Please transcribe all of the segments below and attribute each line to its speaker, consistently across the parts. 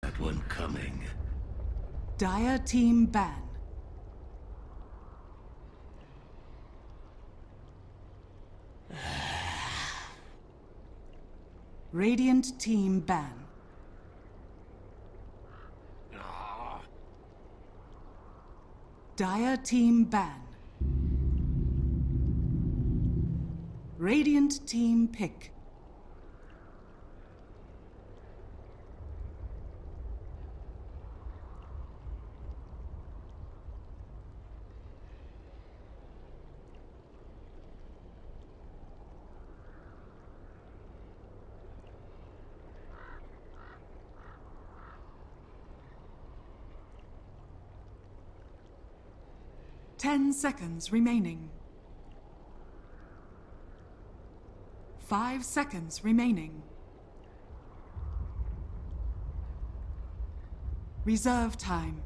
Speaker 1: that one coming.
Speaker 2: Dire team ban. Radiant team ban. Dire team ban. Radiant team pick. Ten seconds remaining. 5 seconds remaining. Reserve time.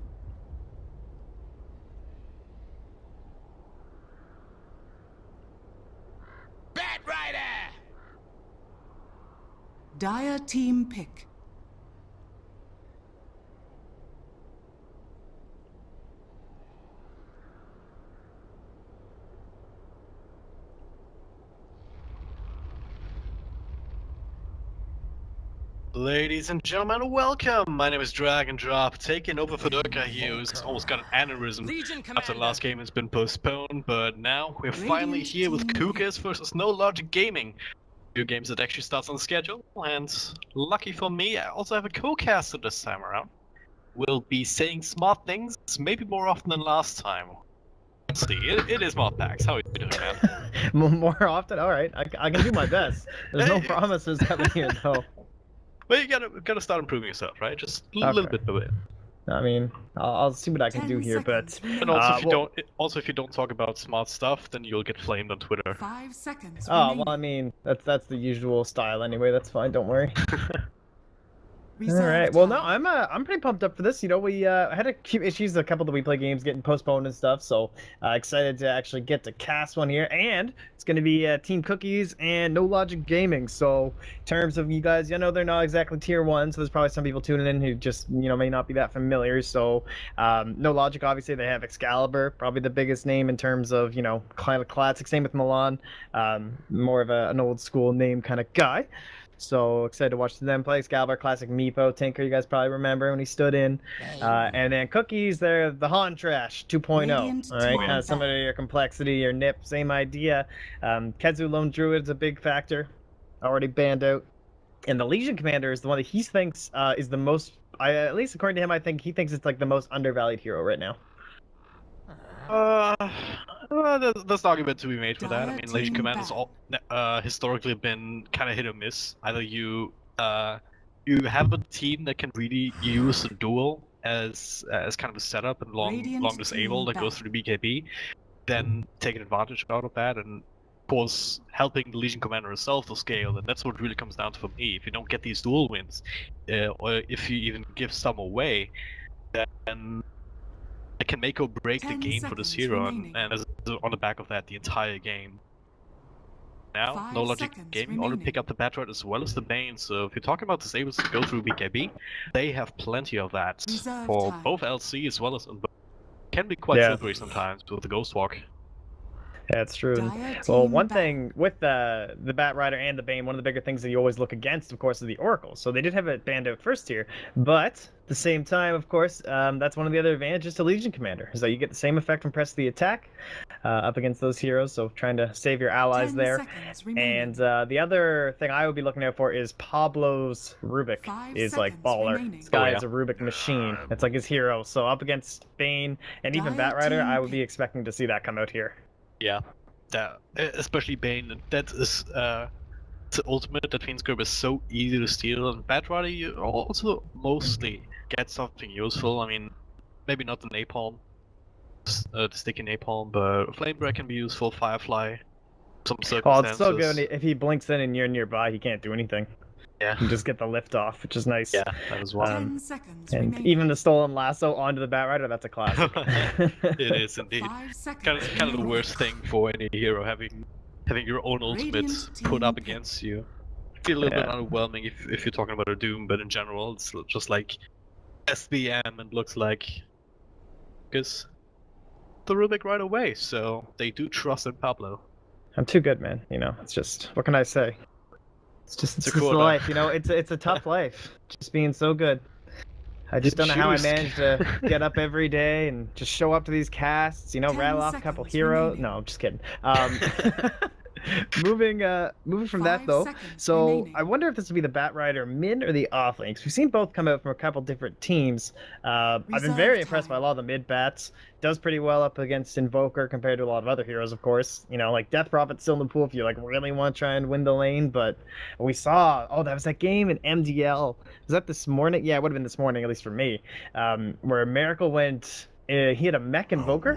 Speaker 3: Bat Rider!
Speaker 2: Dire team pick.
Speaker 4: Ladies and gentlemen, welcome! My name is Dragon Drop, taking over for Durka here, who's almost got an aneurysm after the last game has been postponed, but now we're finally here with COOKISS versus No Logic Gaming. Two games that actually starts on the schedule, and lucky for me, I also have a co-caster this time around. We'll be saying smart things, maybe more often than last time. Let's see, it is Modpax. How are you doing, man?
Speaker 5: More often? Alright, I can do my best. There's no promises coming here, though.
Speaker 4: Well, you gotta start improving yourself, right? Just a little bit by bit.
Speaker 5: I mean, I'll see what I can do here, but...
Speaker 4: And also, if you don't talk about smart stuff, then you'll get flamed on Twitter.
Speaker 2: 5 seconds
Speaker 5: Oh,
Speaker 2: remaining.
Speaker 5: well, I mean, that's the usual style anyway, that's fine, don't worry.
Speaker 2: Reserve
Speaker 5: Alright, well, no,
Speaker 2: time.
Speaker 5: I'm pretty pumped up for this. You know, we had a few issues, a couple of the WePlay games getting postponed and stuff, so excited to actually get to cast one here, and it's going to be Team Cookies and No Logic Gaming. So in terms of you guys, you know, they're not exactly tier 1, so there's probably some people tuning in who just, you know, may not be that familiar. So No Logic, obviously, they have Excalibur, probably the biggest name in terms of, you know, classic. Same with Milan, more of an old school name kind of guy. So excited to watch them play. Excalibur, classic Meepo, Tinker, you guys probably remember when he stood in. And then Cookies, they're the Han Trash 2.0. All right, kind of similar to your Complexity, your Nip, same idea. Kezu Lone Druid's a big factor, already banned out. And the Legion Commander is the one that he thinks is the most, at least according to him, I think he thinks it's like the most undervalued hero right now.
Speaker 4: There's an argument to be made for that. I mean, Legion Commander's historically been kind of hit or miss. Either you have a team that can really use a duel as kind of a setup and long disable that goes through the BKB, then take an advantage out of that, and of course helping the Legion Commander herself to scale. And that's what really comes down to for me. If you don't get these duel wins, or if you even give some away, then it can make or break the game for this hero, and on the back of that, the entire game. Now, No Logic Gaming already pick up the Batroid as well as the Bane, so if you're talking about disables to go through BKB, they have plenty of that for both LC as well as can be quite slippery sometimes with the Ghost Walk.
Speaker 5: That's true. Well, one thing with the Bat Rider and the Bane, one of the bigger things that you always look against, of course, is the Oracle. So they did have it banned out first here, but at the same time, of course, that's one of the other advantages to Legion Commander, is that you get the same effect from press the attack up against those heroes, so trying to save your allies there. And the other thing I would be looking out for is Pablo's Rubik is like baller. This guy is a Rubik machine. It's like his hero. So up against Bane and even Bat Rider, I would be expecting to see that come out here.
Speaker 4: Yeah, especially Bane. That is the ultimate that Fiend's Grip is so easy to steal, and Bat Rider you also mostly get something useful. I mean, maybe not the napalm, the sticky napalm, but Flame Breath can be useful. Firefly, some circumstances.
Speaker 5: Oh, it's so good if he blinks in and you're nearby, he can't do anything.
Speaker 4: Yeah.
Speaker 5: You just get the lift off, which is nice.
Speaker 4: Yeah, that is one.
Speaker 5: And even the stolen lasso onto the Bat Rider, that's a classic.
Speaker 4: It is indeed. Kind of the worst thing for any hero, having your own ultimates put up against you. Feel a little bit underwhelming if you're talking about a Doom, but in general, it's just like SBM, and looks like because the Rubik right away. So they do trust in Pablo.
Speaker 5: I'm too good, man. You know, it's just what can I say? It's just the life. You know, it's a tough life. Just being so good. I just don't know how I managed to get up every day and just show up to these casts. You know,
Speaker 2: 10
Speaker 5: rattle off a couple
Speaker 2: seconds
Speaker 5: heroes.
Speaker 2: remaining.
Speaker 5: No, I'm just kidding. Moving from that
Speaker 2: 5
Speaker 5: though.
Speaker 2: seconds
Speaker 5: So
Speaker 2: remaining.
Speaker 5: I wonder if this would be the Batrider mid or the off lane. 'Cause we've seen both come out from a couple different teams. I've been
Speaker 2: Reserve
Speaker 5: very impressed by a
Speaker 2: time.
Speaker 5: lot of the mid bats. Does pretty well up against Invoker compared to a lot of other heroes, of course. You know, like Death Prophet's still in the pool if you like really want to try and win the lane. But we saw, that was that game in MDL. Was that this morning? Yeah, it would have been this morning, at least for me. Where Miracle went. He had a mech invoker,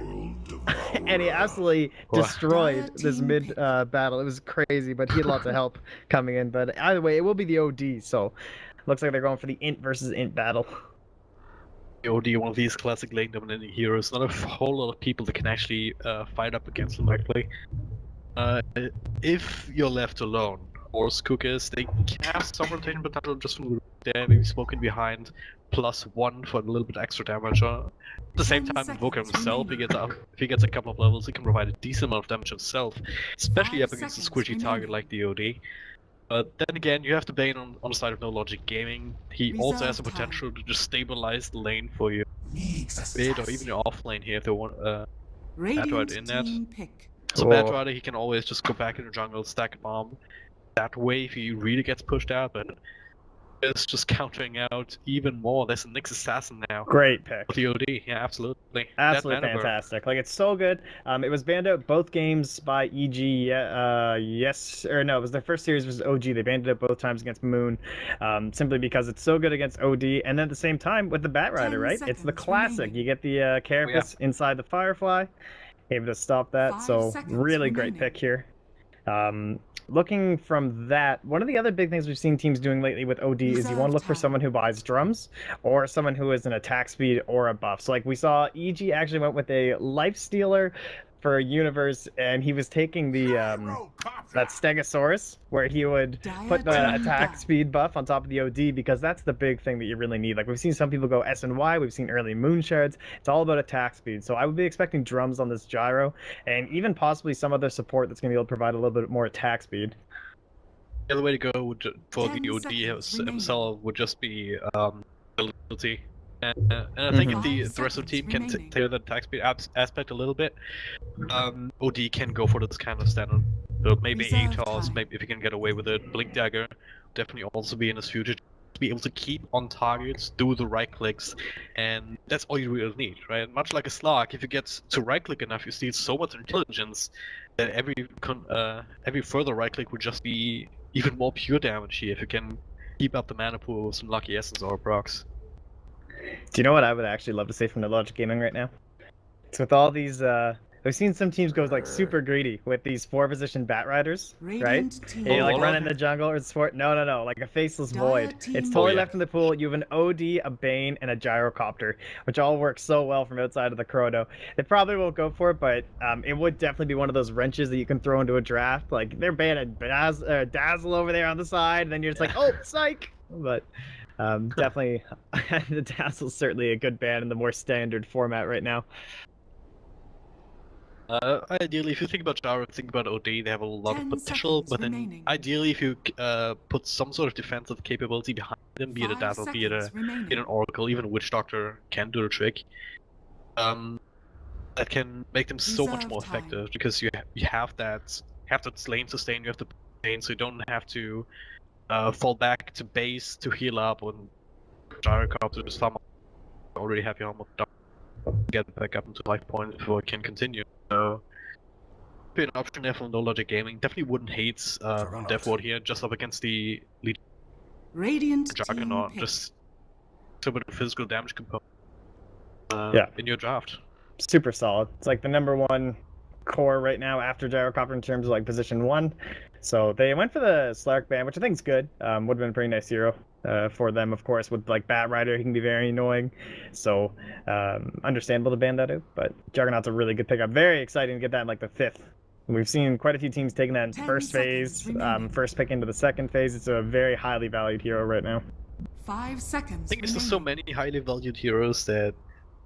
Speaker 5: and he absolutely destroyed this
Speaker 2: Team
Speaker 5: mid
Speaker 2: pick.
Speaker 5: battle. It was crazy, but he had lots of help coming in. But either way, it will be the OD. So looks like they're going for the int versus int battle.
Speaker 4: OD, one of these classic lane dominating heroes. Not a whole lot of people that can actually fight up against him directly. If you're left alone, or COOKISS, they can have some rotation potential just from there, maybe smoking behind, +1 for a little bit extra damage. At the same
Speaker 2: 10
Speaker 4: time, Invoker
Speaker 2: seconds
Speaker 4: himself,
Speaker 2: remaining.
Speaker 4: if he gets a couple of levels, he can provide a decent amount of damage himself, especially
Speaker 2: 5
Speaker 4: up against a
Speaker 2: seconds
Speaker 4: squishy target
Speaker 2: remaining.
Speaker 4: like the OD. But then again, you have the Bane on the side of No Logic Gaming. He also has the
Speaker 2: Reserve time.
Speaker 4: potential to just stabilize the lane for you, mid or even your off lane here if they want
Speaker 2: Radiant
Speaker 4: in that.
Speaker 2: team pick.
Speaker 4: So
Speaker 5: Cool.
Speaker 4: Batrider, he can always just go back in the jungle, stack a bomb. That way, if he really gets pushed out, but it's just countering out even more. There's a Nyx Assassin now.
Speaker 5: Great pick.
Speaker 4: With the OD, yeah, absolutely.
Speaker 5: Absolutely
Speaker 4: That mana burn.
Speaker 5: fantastic. Like, it's so good. It was banned out both games by EG. It was their first series versus OG. They banned it out both times against Moon, simply because it's so good against OD. And then at the same time with the Batrider,
Speaker 2: 10
Speaker 5: right? It's the
Speaker 2: seconds
Speaker 5: classic.
Speaker 2: remaining.
Speaker 5: You get the Carapace inside the Firefly, able to stop that.
Speaker 2: 5
Speaker 5: So
Speaker 2: seconds
Speaker 5: really great
Speaker 2: remaining.
Speaker 5: pick here. Looking from that, one of the other big things we've seen teams doing lately with OD is you want to look for
Speaker 2: Reserve
Speaker 5: someone who buys drums or someone who is an attack speed or a buff. So like we saw EG actually went with a life stealer for Universe, and he was taking the that Stegosaurus where he would put the
Speaker 2: Dire
Speaker 5: attack
Speaker 2: team
Speaker 5: speed buff on top of the OD, because that's the big thing that you really need. Like we've seen some people go S and Y, we've seen early moon shards. It's all about attack speed. So I would be expecting drums on this gyro, and even possibly some other support that's going to be able to provide a little bit more attack speed.
Speaker 4: The other way to go for
Speaker 2: 10
Speaker 4: the OD
Speaker 2: seconds
Speaker 4: himself would just be ability. And I think if the
Speaker 2: 5
Speaker 4: rest of the team
Speaker 2: seconds
Speaker 4: can
Speaker 2: remaining.
Speaker 4: tailor the attack speed aspect a little bit, OD can go for this kind of standard. So maybe
Speaker 2: Reserve
Speaker 4: ATOS,
Speaker 2: time.
Speaker 4: maybe if he can get away with it. Blink Dagger definitely also be in his future. Be able to keep on targets, do the right clicks, and that's all you really need, right? Much like a Slark, if you get to right click enough, you steal so much intelligence that every further right click would just be even more pure damage here if you can keep up the mana pool with some lucky essence or procs.
Speaker 5: Do you know what I would actually love to see from the Logic Gaming right now? It's with all these I've seen some teams go like super greedy with these 4-position bat riders, right?
Speaker 2: Radiant team
Speaker 5: You like
Speaker 4: Oh,
Speaker 5: run in the jungle or sport. No, like a faceless
Speaker 2: Dire
Speaker 5: void.
Speaker 2: team
Speaker 5: It's totally
Speaker 4: yeah.
Speaker 5: left in the pool. You have an OD, a Bane, and a Gyrocopter, which all work so well from outside of the Chrono. They probably won't go for it, but it would definitely be one of those wrenches that you can throw into a draft. Like they're banning Dazzle over there on the side, and then you're just like, oh, psych! But definitely, the Dazzle's certainly a good ban in the more standard format right now.
Speaker 4: Ideally, if you think about Gyro, think about OD, they have a lot of
Speaker 2: 10
Speaker 4: potential,
Speaker 2: seconds
Speaker 4: but then
Speaker 2: remaining.
Speaker 4: ideally if you put some sort of defensive capability behind them, be it a
Speaker 2: 5
Speaker 4: Dazzle, be it
Speaker 2: seconds remaining.
Speaker 4: an Oracle, even a Witch Doctor can do the trick, that can make them so much
Speaker 2: Reserve
Speaker 4: more
Speaker 2: time.
Speaker 4: effective, because you have that lane sustain, you have the lane, so you don't have to fall back to base to heal up when Gyrocopter just farm up. You already have your almost done. Get back up into 5 points before it can continue. So, be an option there from No Logic Gaming. Definitely wouldn't hate Deathward here, just up against the lead
Speaker 2: Radiant team
Speaker 4: Juggernaut,
Speaker 2: pick.
Speaker 4: just a bit of physical damage component in your draft.
Speaker 5: Super solid. It's like the number one core right now after Gyrocopter in terms of like position 1. So they went for the Slark ban, which I think is good. Would have been a pretty nice hero for them, of course. With like Bat Rider, he can be very annoying. So understandable to ban that out. But Juggernaut's a really good pickup. Very exciting to get that in like the 5th. We've seen quite a few teams taking that in
Speaker 2: 10
Speaker 5: first phase,
Speaker 2: seconds remaining.
Speaker 5: first pick into the 2nd phase. It's a very highly valued hero right now.
Speaker 2: 5 seconds.
Speaker 4: I think there's just so many highly valued heroes that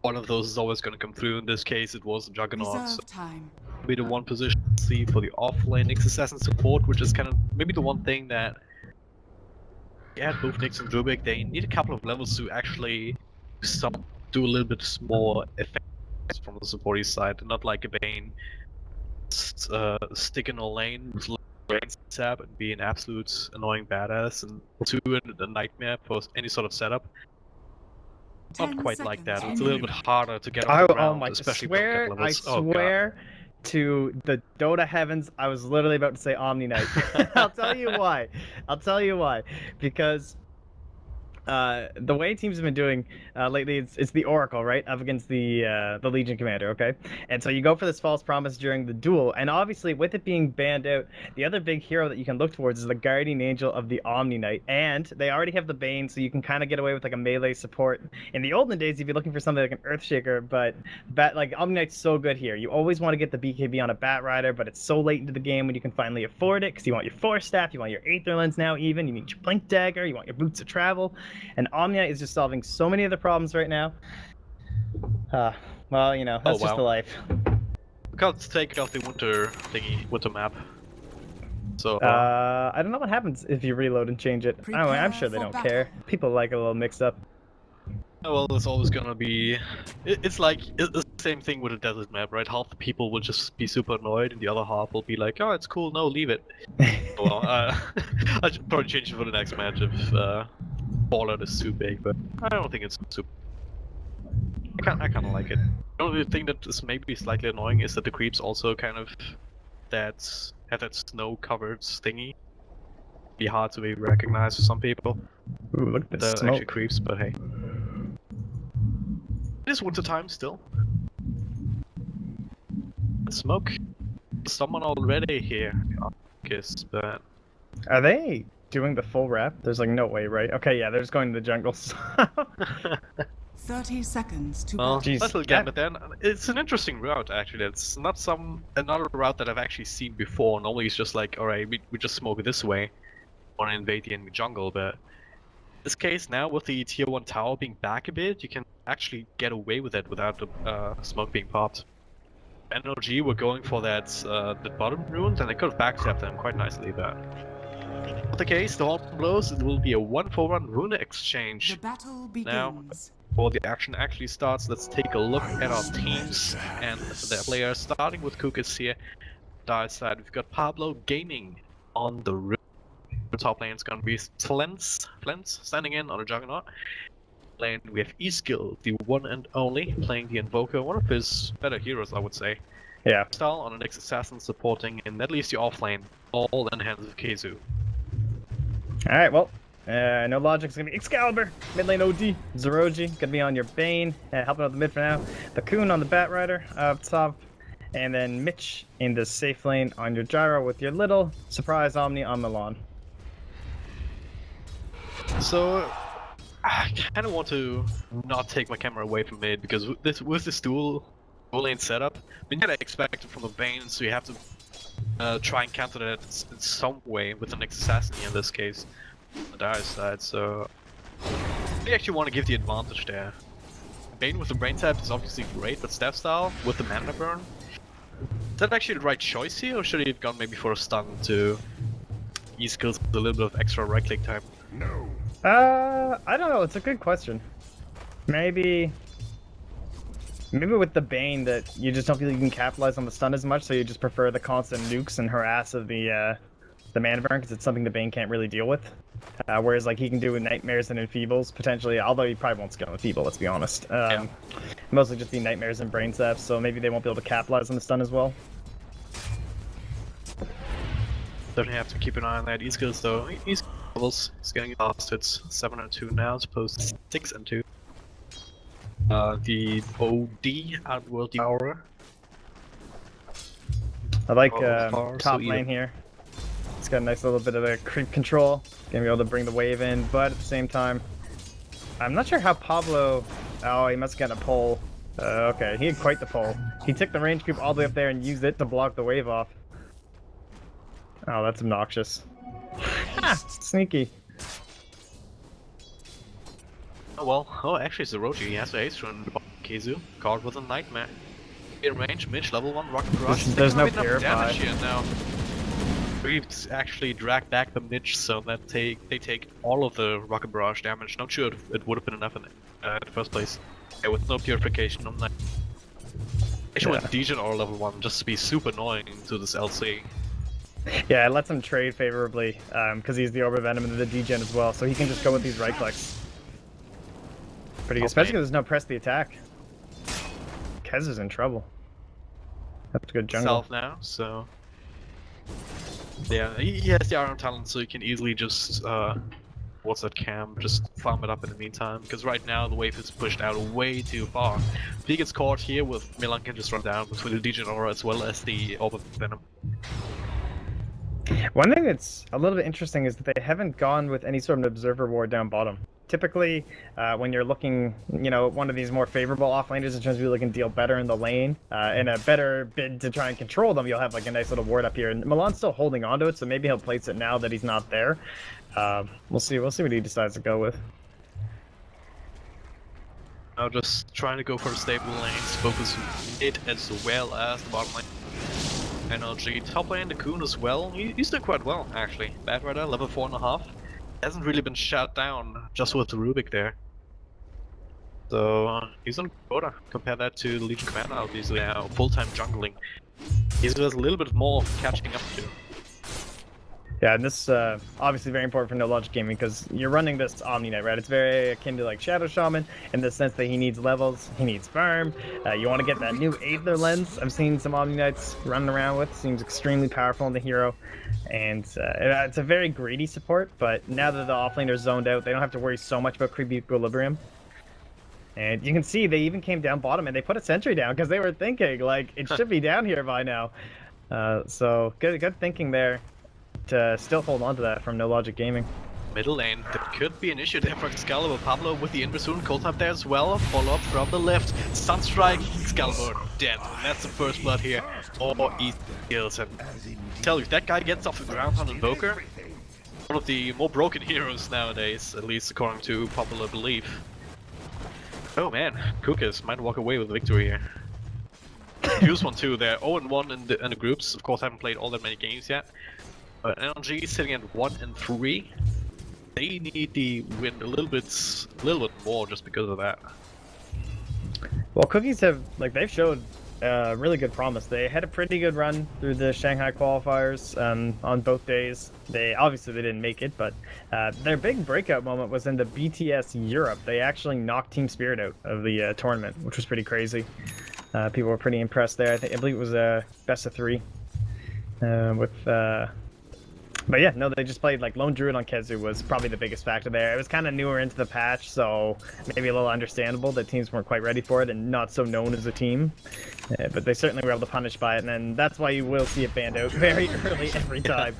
Speaker 4: one of those is always going to come through. In this case, it was Juggernaut. So
Speaker 2: Reserve time.
Speaker 4: maybe the one position to see for the offlane Nyx assassin support, which is kind of maybe the one thing that both Nyx and Rubik, they need a couple of levels to actually do a little bit more effects from the supporting side, not like a Bane stick in a lane with brain tap and be an absolute annoying badass and do it a nightmare for any sort of setup. Not quite like that. It's a little bit harder to get off the ground, especially from cap levels.
Speaker 5: I swear to the Dota heavens, I was literally about to say Omni Knight. I'll tell you why. Because the way teams have been doing lately, it's the Oracle, right, up against the Legion Commander, okay? And so you go for this false promise during the duel, and obviously with it being banned out, the other big hero that you can look towards is the Guardian Angel of the Omni Knight, and they already have the Bane, so you can kind of get away with like a melee support. In the olden days, you'd be looking for something like an Earthshaker, but like Omni Knight's so good here. You always want to get the BKB on a Bat Rider, but it's so late into the game when you can finally afford it, because you want your Force Staff, you want your Aether Lens now even, you need your Blink Dagger, you want your Boots of Travel. And Omnia is just solving so many of the problems right now. Well, you know, that's just the life.
Speaker 4: We can't take off the winter map. So
Speaker 5: I don't know what happens if you reload and change it. I'm sure they don't care. People like a little mix up.
Speaker 4: well, there's always gonna be. It's like it's the same thing with a desert map, right? Half the people will just be super annoyed, and the other half will be like, "Oh, it's cool. No, leave it." Well, I should probably change it for the next match if Fallout is too big, but I don't think it's super. I kind of like it. The only thing that is maybe slightly annoying is that the creeps also kind of have that snow-covered thingy. Be hard to be recognized for some people.
Speaker 5: Ooh, look at this
Speaker 4: They're
Speaker 5: smoke.
Speaker 4: actually creeps, but hey. It is winter time still. Smoke. Someone already here. COOKISS, but
Speaker 5: Are they doing the full wrap? There's like no way, right? Okay, yeah, they're just going to the jungle.
Speaker 2: 30 seconds to
Speaker 4: well,
Speaker 2: battle.
Speaker 5: Jeez,
Speaker 4: little again, but then it's an interesting route actually. It's not another route that I've actually seen before. Normally it's just like, alright, we just smoke this way, want to invade the enemy jungle, but in this case now with the tier 1 tower being back a bit, you can actually get away with it without the smoke being popped. NLG were going for that the bottom runes, and they could have backstabbed them quite nicely, but not the case. The horn blows. It will be a 1-for-1 rune exchange.
Speaker 2: The battle
Speaker 4: Now,
Speaker 2: begins.
Speaker 4: before the action actually starts, let's take a look at our teams and their players. Starting with COOKISS here, Dire side, we've got Pablo Gaming on the rune. The top lane is gonna be Flens standing in on a Juggernaut. Lane we have Eskill, the one and only, playing the Invoker, one of his better heroes, I would say.
Speaker 5: Yeah.
Speaker 4: Style on the Nyx assassin supporting in at least the offlane, all in hands of Keizu.
Speaker 5: Alright, well, no logic's gonna be Excalibur, mid lane OD, Zeroji, gonna be on your Bane, helping out the mid for now, the Coon on the Bat Rider up top, and then Mitch in the safe lane on your Gyro with your little surprise Omni on Milan.
Speaker 4: So, I kind of want to not take my camera away from mid, because with this dual lane setup, we kind of expect it from the Bane, so you have to try and counter that in some way with the Nyx assassin in this case, on the Dire side, so I actually want to give the advantage there. Bane with the brain tap is obviously great, but Staff Style with the mana burn, is that actually the right choice here, or should he have gone maybe for a stun to ease skills with a little bit of extra right click time?
Speaker 5: I don't know, it's a good question. Maybe with the Bane that you just don't feel you can capitalize on the stun as much, so you just prefer the constant nukes and harass of the mana burn, because it's something the Bane can't really deal with. Whereas like he can do with Nightmares and Enfeebles, potentially, although he probably won't scale Enfeeble, let's be honest.
Speaker 4: Yeah.
Speaker 5: Mostly just be Nightmares and Brain Saps, so maybe they won't be able to capitalize on the stun as well.
Speaker 4: Definitely have to keep an eye on that. E-skills though, levels is getting lost. It's 7 and 2 now, as opposed to 6 and 2. The OD Outworld Aura.
Speaker 5: I like
Speaker 4: far,
Speaker 5: top
Speaker 4: so
Speaker 5: lane here. It's got a nice little bit of a creep control. Gonna be able to bring the wave in, but at the same time, I'm not sure how Pablo. Oh, he must have gotten a pull. Okay, he had quite the pull. He took the range creep all the way up there and used it to block the wave off. Oh, that's obnoxious. Ha! Sneaky.
Speaker 4: Oh well, oh actually Zeroji, he has to ace run the Kizu, caught with a nightmare. In range, Mitch, level 1, rocket barrage.
Speaker 5: There's no
Speaker 4: enough
Speaker 5: purify.
Speaker 4: damage here now. We've actually dragged back the Mitch so that they take all of the rocket barrage damage. Not sure if it would have been enough in the first place. Yeah, with no purification on that. Actually went Degen or level 1 just to be super annoying to this LC.
Speaker 5: Yeah, it lets him trade favorably because he's the Orb of Venom and the Degen as well, so he can just go with these right clicks. Pretty good, especially because there's no press the attack. Kez is in trouble. That's a good jungle.
Speaker 4: Self now, so yeah, he has the Iron Talent, so he can easily just what's that camp? Just farm it up in the meantime. Because right now the wave is pushed out way too far. If he gets caught here, with Milan can just run down between the Degen Aura as well as the Orb of Venom.
Speaker 5: One thing that's a little bit interesting is that they haven't gone with any sort of observer ward down bottom. Typically, when you're looking, you know, one of these more favorable offlaners in terms of people that can deal better in the lane, in a better bid to try and control them, you'll have like a nice little ward up here. And Milan's still holding onto it, so maybe he'll place it now that he's not there. We'll see what he decides to go with.
Speaker 4: Now just trying to go for stable lanes, focus it as well as the bottom lane. NLG top lane, the Coon as well. He's doing quite well actually. Bad Rider, level 4.5. Hasn't really been shut down just with the Rubik there. So he's on quota. Compare that to the Legion Commander, obviously now full-time jungling. He's just a little bit more catching up to.
Speaker 5: Yeah, and this obviously very important for No Logic Gaming because you're running this Omni Knight, right? It's very akin to like Shadow Shaman in the sense that he needs levels, he needs farm. You want to get that new Aether lens. I've seen some Omni Knights running around with. Seems extremely powerful in the hero. And it's a very greedy support, but now that the offlaner's zoned out, they don't have to worry so much about creepy equilibrium. And you can see they even came down bottom and they put a sentry down because they were thinking like it should be down here by now. So good thinking there to still hold on to that from No Logic Gaming.
Speaker 4: Middle lane, that could be an issue there for Excalibur. Pablo with the Inversoon, Cold Tap there as well. Follow up from the left. Sunstrike, Excalibur dead. And that's the first blood here. Or easy kills. And tell you, if that guy gets off the ground on Invoker, one of the more broken heroes nowadays, at least according to popular belief. Oh man, COOKISS might walk away with victory here. Use one too, they're 0-1 in the groups. Of course, I haven't played all that many games yet. But NLG is sitting at 1-3. They need the win a little bit more just because of that.
Speaker 5: Well, COOKISS have they've showed really good promise. They had a pretty good run through the Shanghai qualifiers on both days. They didn't make it, but their big breakout moment was in the BTS Europe. They actually knocked Team Spirit out of the tournament, which was pretty crazy. People were pretty impressed there. I believe it was a best of 3 But yeah, no, they just played like Lone Druid on Kezu was probably the biggest factor there. It was kind of newer into the patch, so maybe a little understandable that teams weren't quite ready for it and not so known as a team. But they certainly were able to punish by it, and then that's why you will see it banned out very early every time.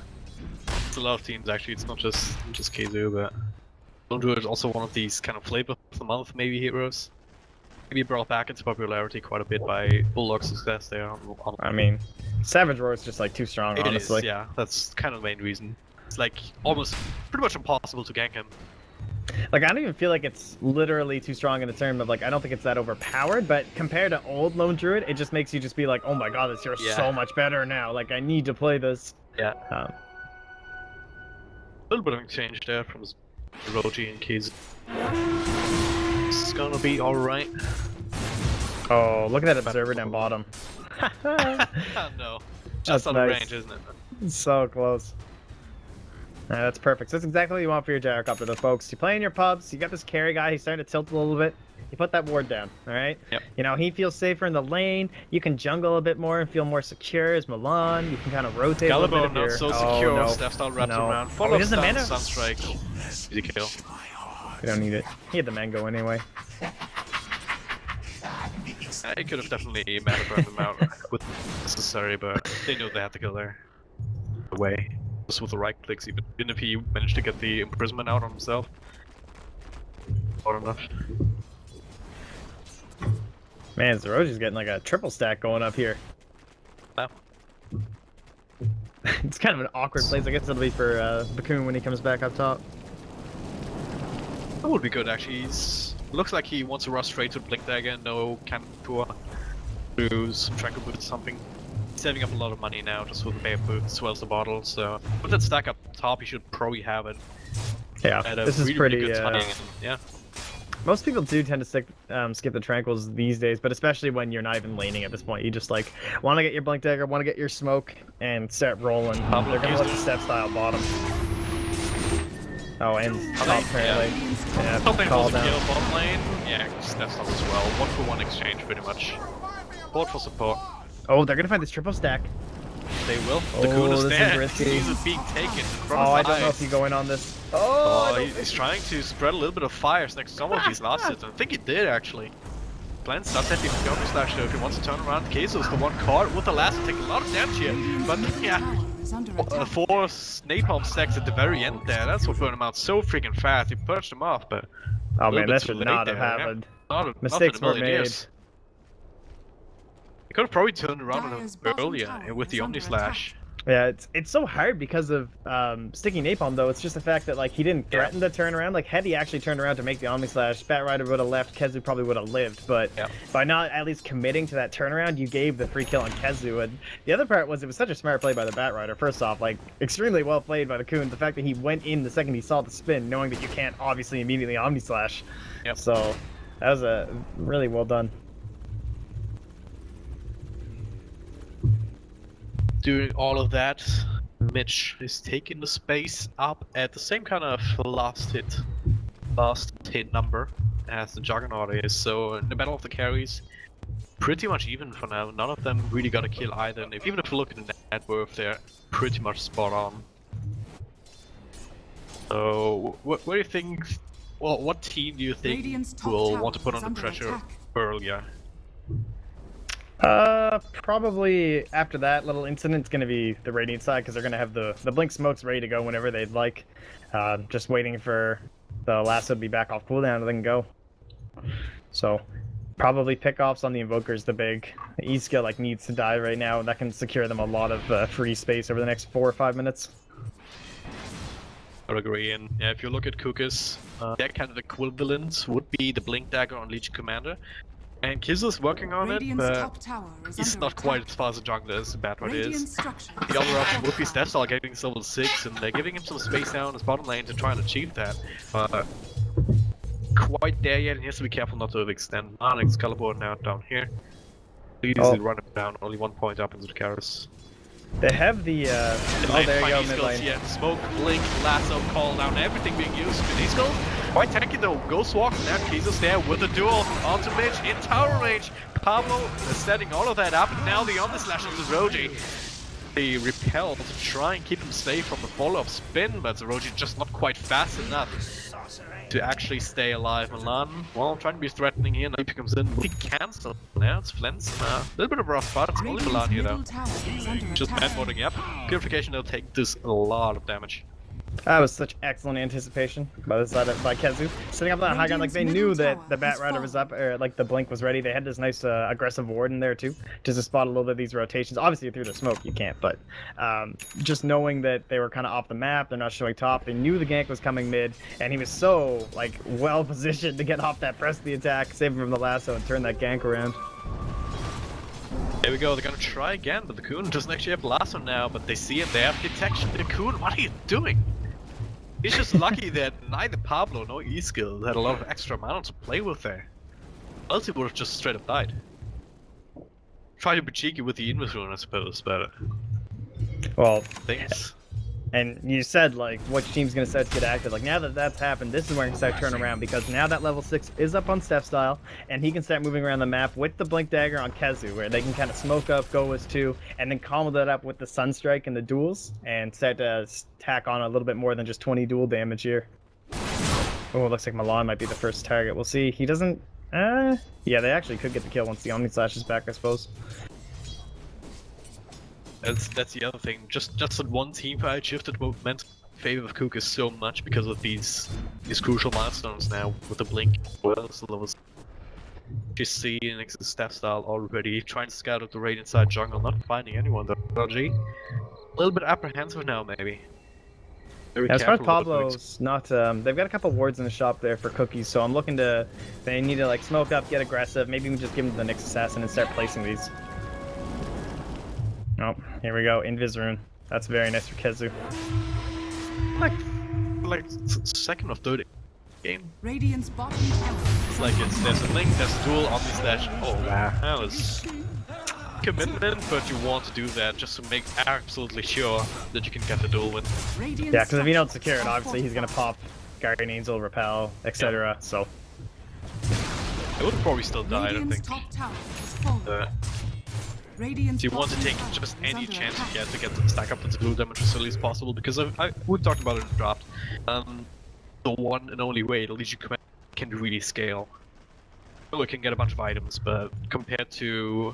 Speaker 4: It's a lot of teams actually, it's not just Kezu, but Lone Druid is also one of these kind of flavor of the month maybe heroes. Maybe brought back into popularity quite a bit by Bulldog's success there.
Speaker 5: I mean, Savage Roar is just like too strong, honestly.
Speaker 4: It is, yeah, that's kind of the main reason. It's like almost pretty much impossible to gank him.
Speaker 5: Like, I don't even feel like it's literally too strong in the term of like, I don't think it's that overpowered, but compared to old Lone Druid, it just makes you just be like, oh my god, this hero's so much better now. Like, I need to play this.
Speaker 4: Yeah. A little bit of exchange there from Roji and Keys. It's gonna be alright.
Speaker 5: Oh, look at that observer down bottom.
Speaker 4: No. Just on the range, isn't it?
Speaker 5: So close. That's perfect. So that's exactly what you want for your gyrocopter, though, folks. You play in your pubs, you got this carry guy, he's starting to tilt a little bit. You put that ward down, alright?
Speaker 4: Yep.
Speaker 5: You know, he feels safer in the lane. You can jungle a bit more and feel more secure as Milan. You can kind of rotate a little bit
Speaker 4: not
Speaker 5: here.
Speaker 4: so secure.
Speaker 5: No.
Speaker 4: Step style wraps around.
Speaker 5: He
Speaker 4: Follow up
Speaker 5: doesn't
Speaker 4: stun,
Speaker 5: mana.
Speaker 4: Sunstrike. Easy kill.
Speaker 5: We don't need it. He had the mango anyway.
Speaker 4: It could have definitely mana burned him out with necessary, but they knew they had to go there. Away. Just with the right clicks, even if he managed to get the imprisonment out on himself. Not enough.
Speaker 5: Man, Zeroji's getting like a triple stack going up here.
Speaker 4: Wow.
Speaker 5: It's kind of an awkward place. I guess it'll be for Bakun when he comes back up top.
Speaker 4: That would be good actually. Looks like he wants to rush straight to Blink Dagger, no cannon tour. Do some Tranquil Boots, something. He's saving up a lot of money now just with the Bear Boots as well as the bottle, so with that stack up top, he should probably have it.
Speaker 5: Yeah, this is
Speaker 4: really,
Speaker 5: pretty.
Speaker 4: really good timing, yeah.
Speaker 5: Most people do tend to skip the Tranquils these days, but especially when you're not even laning at this point. You just like want to get your Blink Dagger, want to get your smoke, and start rolling. They're gonna let the step style bottom. Oh, and top apparently. Yeah,
Speaker 4: Top lane
Speaker 5: call
Speaker 4: was a
Speaker 5: down.
Speaker 4: kill, bottom lane, yeah, step stop as well. 1-for-1 exchange pretty much. Support for support.
Speaker 5: Oh, they're gonna find this triple stack.
Speaker 4: They will. The
Speaker 5: Oh,
Speaker 4: Coon is
Speaker 5: this is
Speaker 4: there.
Speaker 5: risky.
Speaker 4: He's being taken in front
Speaker 5: Oh,
Speaker 4: of
Speaker 5: I
Speaker 4: his
Speaker 5: don't know if
Speaker 4: eyes.
Speaker 5: you go in on this.
Speaker 4: Oh,
Speaker 5: Oh,
Speaker 4: he's trying to spread a little bit of fires next to some of these last hits. I think he did actually. Glance does have the Omni Slash though if he wants to turn around. Queso's the one caught with the last take a lot of damage here. But yeah, 4 napalm stacks at the very end there. That's what burned him out so freaking fast. He purged him off, but
Speaker 5: oh
Speaker 4: a little
Speaker 5: man,
Speaker 4: bit
Speaker 5: that
Speaker 4: too
Speaker 5: should
Speaker 4: late
Speaker 5: not have
Speaker 4: there, yeah.
Speaker 5: happened.
Speaker 4: Not
Speaker 5: Mistakes
Speaker 4: in a
Speaker 5: were
Speaker 4: million
Speaker 5: made.
Speaker 4: years. He could have probably turned around
Speaker 2: Dyer's
Speaker 4: on him
Speaker 2: bottom
Speaker 4: earlier
Speaker 2: tower
Speaker 4: with the
Speaker 2: is
Speaker 4: Omni
Speaker 2: under
Speaker 4: Slash.
Speaker 5: Yeah, it's so hard because of sticky napalm though. It's just the fact that like he didn't threaten to turn around. Like had he actually turned around to make the Omni Slash, Bat Rider would have left. Kezu probably would have lived. But by not at least committing to that turnaround, you gave the free kill on Kezu. And the other part was it was such a smart play by the Bat Rider. First off, like extremely well played by the Coon. The fact that he went in the second he saw the spin, knowing that you can't obviously immediately Omni Slash.
Speaker 4: Yep.
Speaker 5: So that was a really well done.
Speaker 4: Doing all of that, Mitch is taking the space up at the same kind of last hit number as the Juggernaut is. So in the battle of the carries, pretty much even for now. None of them really got a kill either. And even if you look at the net worth, they're pretty much spot on. So what do you think? Well, what team do you think
Speaker 2: Radiant's top
Speaker 4: will
Speaker 2: tower
Speaker 4: want to put
Speaker 2: is
Speaker 4: on the
Speaker 2: under
Speaker 4: pressure
Speaker 2: attack.
Speaker 4: earlier?
Speaker 5: Probably after that little incident, it's going to be the Radiant side because they're going to have the Blink smokes ready to go whenever they'd like. Just waiting for the lasso to be back off cooldown and they can go. So probably pickoffs on the Invokers, the big E skill like needs to die right now. That can secure them a lot of free space over the next 4 or 5 minutes.
Speaker 4: I would agree, and yeah, if you look at COOKISS, their kind of equivalent would be the Blink Dagger on Legion Commander. And Kissel's working on
Speaker 2: Radiant's
Speaker 4: it,
Speaker 2: top
Speaker 4: but
Speaker 2: tower is
Speaker 4: he's
Speaker 2: under
Speaker 4: not quite
Speaker 2: attack.
Speaker 4: as fast as jungler as Bad One
Speaker 2: Radiant
Speaker 4: is.
Speaker 2: structures
Speaker 4: The other
Speaker 2: are
Speaker 4: option would be
Speaker 2: fortified.
Speaker 4: Stepstall getting to level 6, and they're giving him some space down his bottom lane to try and achieve that. But quite there yet, and he has to be careful not to extend. Excalibur now down here. Easily run him down, only 1 point up into the Karis.
Speaker 5: They have the oh, there you go, mid lane.
Speaker 4: Yeah, smoke, blink, lasso, call down, everything being used. But these skills quite tanky though. Ghost walk, now Jesus there with the duel onto Mitch in tower range. Pablo is setting all of that up. Now the Omni Slash onto Roji. They repel to try and keep him safe from the follow-up spin, but Roji just not quite fast enough to actually stay alive. Milan, well, trying to be threatening here. Now he comes in. He cancel. Now it's Flens. A little bit of a rough spot. It's only
Speaker 2: Radiant's
Speaker 4: Milan here though.
Speaker 2: middle tower is under
Speaker 4: Just
Speaker 2: attack.
Speaker 4: man-voting, yep. Purification, they'll take this a lot of damage.
Speaker 5: That was such excellent anticipation by the side of by Kezu. Setting up that high ground, like they knew that the Bat Rider was up, or like the Blink was ready. They had this nice aggressive ward in there too, just to spot a little bit of these rotations. Obviously through the smoke you can't, but just knowing that they were kind of off the map, they're not showing top. They knew the gank was coming mid, and he was so like well positioned to get off that press of the attack, save him from the lasso, and turn that gank around.
Speaker 4: There we go, they're gonna try again, but the Coon doesn't actually have lasso now, but they see him, they have detection. The Coon, what are you doing? He's just lucky that neither Pablo nor E-Skill had a lot of extra mana to play with there. Else he would have just straight up died. Try to be cheeky with the Invis rune, I suppose, but
Speaker 5: Well,
Speaker 4: things.
Speaker 5: and you said like which team's gonna start to get active. Like now that that's happened, this is where he can start turning around because now that level 6 is up on Steph style, and he can start moving around the map with the Blink Dagger on Kezu, where they can kind of smoke up, go as 2, and then combo that up with the Sunstrike and the duels, and start to tack on a little bit more than just 20 duel damage here. Oh, it looks like Milan might be the first target. We'll see. He doesn't. Yeah, they actually could get the kill once the Omni Slash is back, I suppose.
Speaker 4: That's the other thing. Just that one team fight shifted movement in favor of COOKISS so much because of these crucial milestones now with the Blink. Well, so there was just seeing the staff style already, trying to scout out the Radiant side jungle, not finding anyone though. NLG, a little bit apprehensive now maybe. Very
Speaker 5: As far as
Speaker 4: careful with the boots.
Speaker 5: Pablo's not, they've got a couple wards in the shop there for Cookies, so I'm looking to, they need to like smoke up, get aggressive, maybe we just give them the next assassin and start placing these. Oh, here we go, Invis rune. That's very nice for Kezu.
Speaker 4: Like second or third game.
Speaker 2: Radiant's bottom tower.
Speaker 4: It's like there's a link, there's a duel, obviously dash. Oh, that was commitment, but you want to do that just to make absolutely sure that you can get the duel win.
Speaker 2: Radiant's
Speaker 5: Yeah, because if you don't secure it, obviously he's gonna pop Guardian Angel, Repel, etc. So
Speaker 4: I would probably still die, I don't
Speaker 2: Radiant's
Speaker 4: think.
Speaker 2: top tower is fallen. Radiant's
Speaker 4: You want to
Speaker 2: bottom
Speaker 4: take
Speaker 2: tower
Speaker 4: just
Speaker 2: is
Speaker 4: any
Speaker 2: under
Speaker 4: chance
Speaker 2: attack.
Speaker 4: you get to stack up the blue damage as early as possible, because we talked about it in the draft. The one and only way the Legion Command can really scale. Oh, it can get a bunch of items, but compared to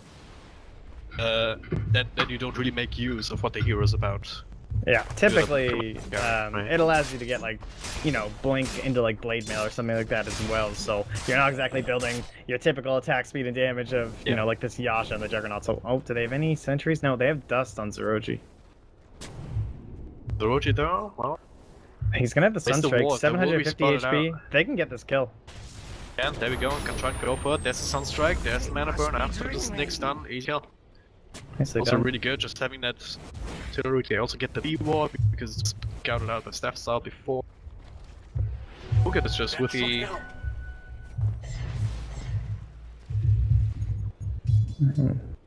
Speaker 4: then you don't really make use of what the hero is about.
Speaker 5: yeah, typically
Speaker 4: right.
Speaker 5: it allows you to get like, you know, blink into like blade mail or something like that as well. So you're not exactly building your typical attack speed and damage of, you know, like this Yasha and the Juggernaut. So, oh, do they have any sentries? No, they have Dust on Zeroji.
Speaker 4: The Roji though, well,
Speaker 5: He's gonna have the
Speaker 4: Place the
Speaker 5: Sunstrike,
Speaker 4: ward, the wall we
Speaker 5: 750
Speaker 4: spotted
Speaker 5: HP.
Speaker 4: out.
Speaker 5: They can get this kill.
Speaker 4: and there we go. Can try to go for it. There's the Sunstrike. There's the mana burn after the Snake's done. Easy kill.
Speaker 5: Nicely
Speaker 4: Also
Speaker 5: done.
Speaker 4: really good, just having that artillery. They also get the D-Ward because it's scouted out by Staff Style before. Look at this just with the...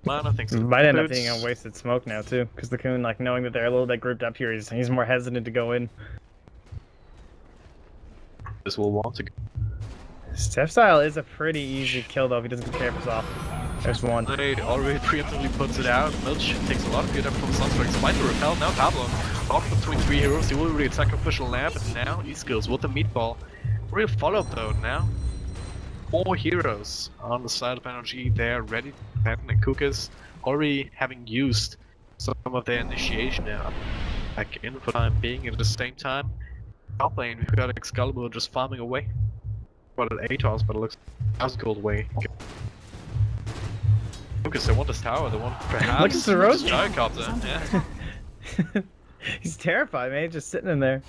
Speaker 4: Mana, thanks to
Speaker 5: Might end up
Speaker 4: boots.
Speaker 5: being a wasted smoke now too, because the Coon, like knowing that they're a little bit grouped up here, he's more hesitant to go in.
Speaker 4: This will want to go.
Speaker 5: Steph Style is a pretty easy kill though if he doesn't get careful off. There's one.
Speaker 4: They already preemptively puts it out. Milch takes a lot of good up from Sunstrike. Despite the repel, now Pablo. Off between three heroes, he will really attack official lab, and now he skills with the meatball. Real follow-up though now. 4 heroes on the side of NLG, they're ready. Patton and COOKISS already having used some of their initiation now. Back in for the time being, at the same time, top lane, we've got Excalibur just farming away. Well, at ATOS, but it looks 1,000 gold away. COOKISS, they want this tower, they want perhaps
Speaker 5: Look at the road.
Speaker 4: this Gyrocopter, yeah.
Speaker 5: He's terrified, man. Just sitting in there.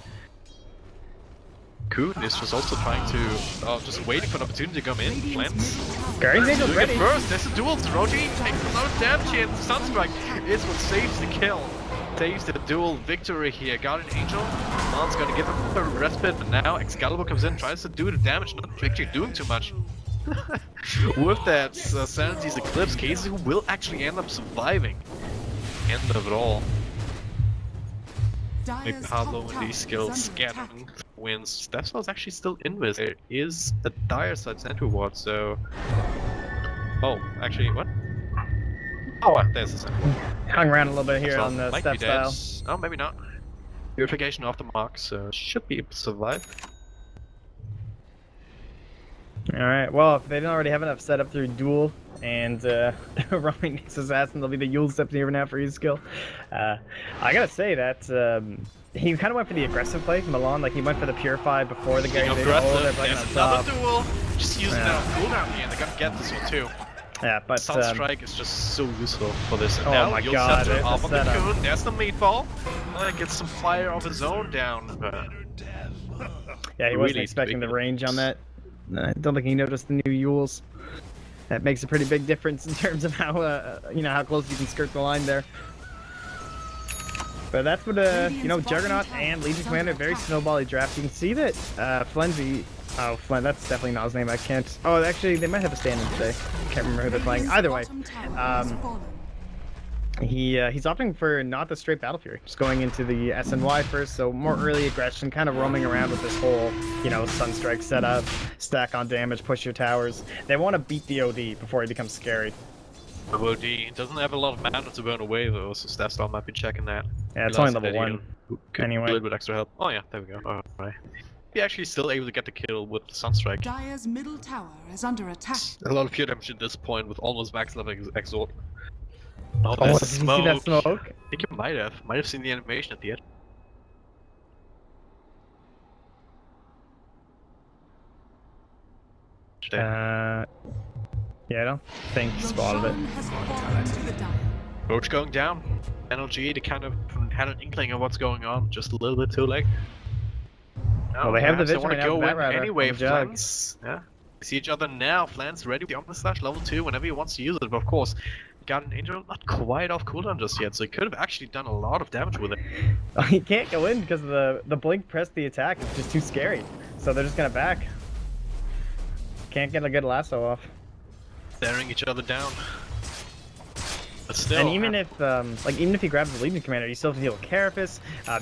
Speaker 4: Coon is just also trying to, just waiting for an opportunity to come in, plants.
Speaker 5: Guardian Angel's
Speaker 4: Doing
Speaker 5: ready.
Speaker 4: it first, there's a duel, Zeroji takes a lot of damage here, and Sunstrike is what saves the kill. Saves the duel victory here. Guardian Angel, Mon's gonna give him a respite, but now Excalibur comes in, tries to do the damage, not actually doing too much. With that Sanity's Eclipse, Casey will actually end up surviving. End of it all. Maybe
Speaker 2: Dire's
Speaker 4: Pablo
Speaker 2: top
Speaker 4: and these
Speaker 2: tower is
Speaker 4: skills
Speaker 2: under attack.
Speaker 4: scattering wins. Steps is actually still invis. There is a dire side center ward, so. Oh, actually, what? Oh, there's the center.
Speaker 5: Hung around a little bit here
Speaker 4: So,
Speaker 5: on the
Speaker 4: might
Speaker 5: Steph
Speaker 4: be dead.
Speaker 5: Style.
Speaker 4: Oh, maybe not. Purification off the mark, so should be able to survive.
Speaker 5: Alright, well, if they didn't already have enough set up through Duel and Roaming Next Assassin, they'll be the Yule Steps here now for his skill. I gotta say that he kind of went for the aggressive play, Milan. Like, he went for the Purify before the game.
Speaker 4: Aggressive,
Speaker 5: They're
Speaker 4: there's
Speaker 5: on
Speaker 4: another
Speaker 5: top.
Speaker 4: duel. Just using that on cooldown here, and they're gonna get this one too.
Speaker 5: Yeah, but
Speaker 4: Sunstrike is just so useful for this. And
Speaker 5: Oh
Speaker 4: now
Speaker 5: my
Speaker 4: Yule
Speaker 5: God,
Speaker 4: Scepter
Speaker 5: there's
Speaker 4: off
Speaker 5: the
Speaker 4: of the
Speaker 5: setup.
Speaker 4: Coon. There's the meatball. Gets some fire of his own down.
Speaker 5: yeah, he wasn't
Speaker 4: really
Speaker 5: expecting the
Speaker 4: big
Speaker 5: range on that. I don't think he noticed the new Yules. That makes a pretty big difference in terms of how you know, how close you can skirt the line there. But that's what you know, Juggernaut and Legion Commander, very snowbally draft. You can see that Flenzy. Oh, Flen, that's definitely not his name. I can't. Oh, actually, they might have a stand-in today. Can't remember who they're playing. Either way, he's opting for not the straight Battle Fury, just going into the SNY first, so more early aggression, kind of roaming around with this whole, you know, Sunstrike setup, stack on damage, push your towers. They want to beat the OD before he becomes scary.
Speaker 4: The OD doesn't have a lot of mana to burn away though, so Staff might be checking that.
Speaker 5: Yeah, it's
Speaker 4: Realizing
Speaker 5: only level
Speaker 4: that
Speaker 5: 1.
Speaker 4: could
Speaker 5: Anyway.
Speaker 4: A little bit extra help. Oh yeah, there we go. Alright. He actually still able to get the kill with the Sunstrike.
Speaker 2: Dire's middle tower is under attack.
Speaker 4: A lot of pure damage at this point with almost max level exort. Oh,
Speaker 5: Oh,
Speaker 4: there's
Speaker 5: did you
Speaker 4: smoke.
Speaker 5: see that smoke?
Speaker 4: I think you might have seen the animation at the end.
Speaker 5: Yeah, I don't think he spotted it.
Speaker 2: Roshan has fallen to the dire.
Speaker 4: Roach going down. NLG to kind of had an inkling of what's going on, just a little bit too late.
Speaker 5: Well, they have the vision
Speaker 4: want
Speaker 5: right
Speaker 4: to
Speaker 5: now,
Speaker 4: go
Speaker 5: the
Speaker 4: in
Speaker 5: Batrider
Speaker 4: anyway.
Speaker 5: on the jug.
Speaker 4: Flans, yeah. See each other now. Flans ready with the Omni Slash level 2 whenever he wants to use it. But of course, got an Angel not quite off cooldown just yet, so he could have actually done a lot of damage with it.
Speaker 5: He can't go in because the blink pressed the attack. It's just too scary. So they're just gonna back. Can't get a good lasso off.
Speaker 4: Staring each other down. But still,
Speaker 5: And even if even if he grabs the Legion Commander, you still have to deal with Carapace,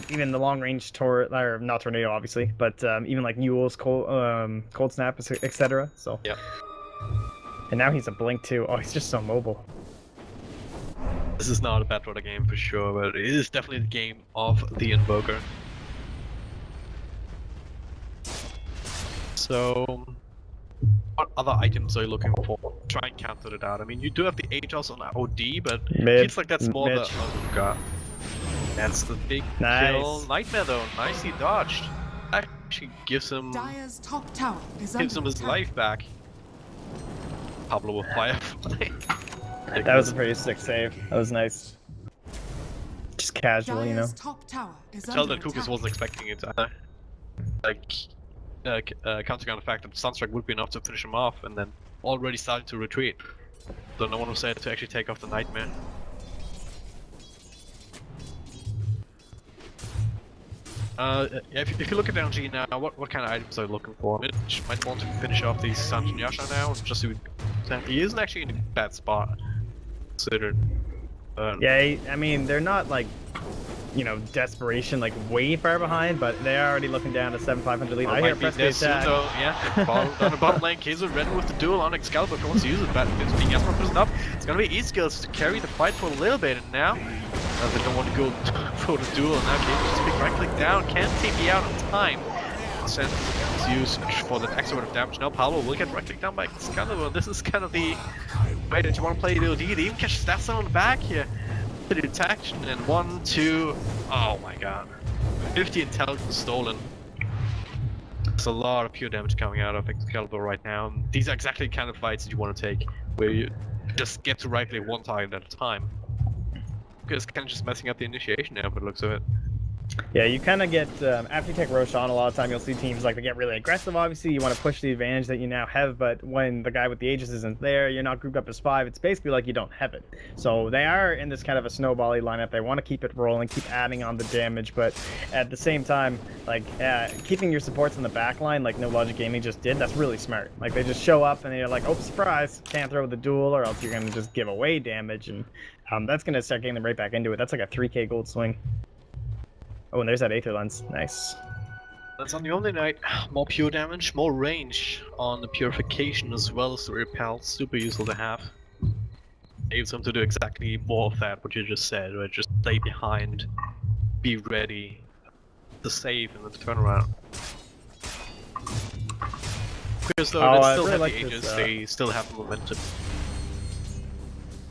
Speaker 5: even the long range or not Tornado obviously, but even like Newell's Cold Snap, etc. So
Speaker 4: yeah.
Speaker 5: And now he's a blink too. Oh, he's just so mobile.
Speaker 4: This is not a Batrider game for sure, but it is definitely the game of the Invoker. So, what other items are you looking for? Try and counter it out. I mean, you do have the Aegis on OD, but it feels like that's more the... Oh god. That's the big kill. Nightmare though, nicely dodged. Actually gives him...
Speaker 2: Dire's top tower is
Speaker 4: gives him his
Speaker 2: attack.
Speaker 4: life back. Pablo with Firefly.
Speaker 5: That was a pretty sick save. That was nice. Just casual, you know.
Speaker 2: Dire's top tower is
Speaker 4: Tell
Speaker 2: under
Speaker 4: that COOKISS
Speaker 2: attack.
Speaker 4: wasn't expecting it. Counting on the fact that Sunstrike would be enough to finish him off, and then already starting to retreat. So no one was there to actually take off the Nightmare. Yeah, if you look at NLG now, what kind of items are you looking for? Mitch might want to finish off these Sanjin Yasha now, just so he isn't actually in a bad spot, considered.
Speaker 5: Yeah, I mean, they're not like, you know, desperation, like way far behind, but they're already looking down to 7,500 lead. I hear press the attack.
Speaker 4: So, yeah, on the bottom lane, Kaiser ready with the duel on Excalibur if he wants to use it, but it's being Yasma pushed up. It's gonna be E-skills to carry the fight for a little bit, and now they don't want to go for the duel, and now Kaiser just pick right click down, can't TP out on time. Send is used for the extra bit of damage. Now Pablo will get right clicked down by Excalibur. This is kind of the way that you want to play the OD. They even catch stats on the back here. The detection and 1, 2, oh my god. 50 intelligence stolen. There's a lot of pure damage coming out of Excalibur right now. These are exactly the kind of fights that you want to take, where you just get to right click one target at a time. Because it's kind of just messing up the initiation now, but it looks of it.
Speaker 5: Yeah, you kind of get, after you take Roshan, a lot of time you'll see teams like they get really aggressive, obviously, you want to push the advantage that you now have, but when the guy with the Aegis isn't there, you're not grouped up as 5, it's basically like you don't have it. So they are in this kind of a snowbally lineup, they want to keep it rolling, keep adding on the damage, but at the same time, like, keeping your supports in the back line, like No Logic Gaming just did, that's really smart. Like, they just show up and they're like, oh, surprise, can't throw the duel, or else you're going to just give away damage, and that's going to start getting them right back into it. That's like a 3k gold swing. Oh, and there's that Aether Lens. Nice.
Speaker 4: That's on the only night. More pure damage, more range on the purification as well as the repel. Super useful to have. Enables them to do exactly more of that, what you just said, right? Just stay behind, be ready to save in the turnaround. Because though they still have the Aegis, they still have the momentum.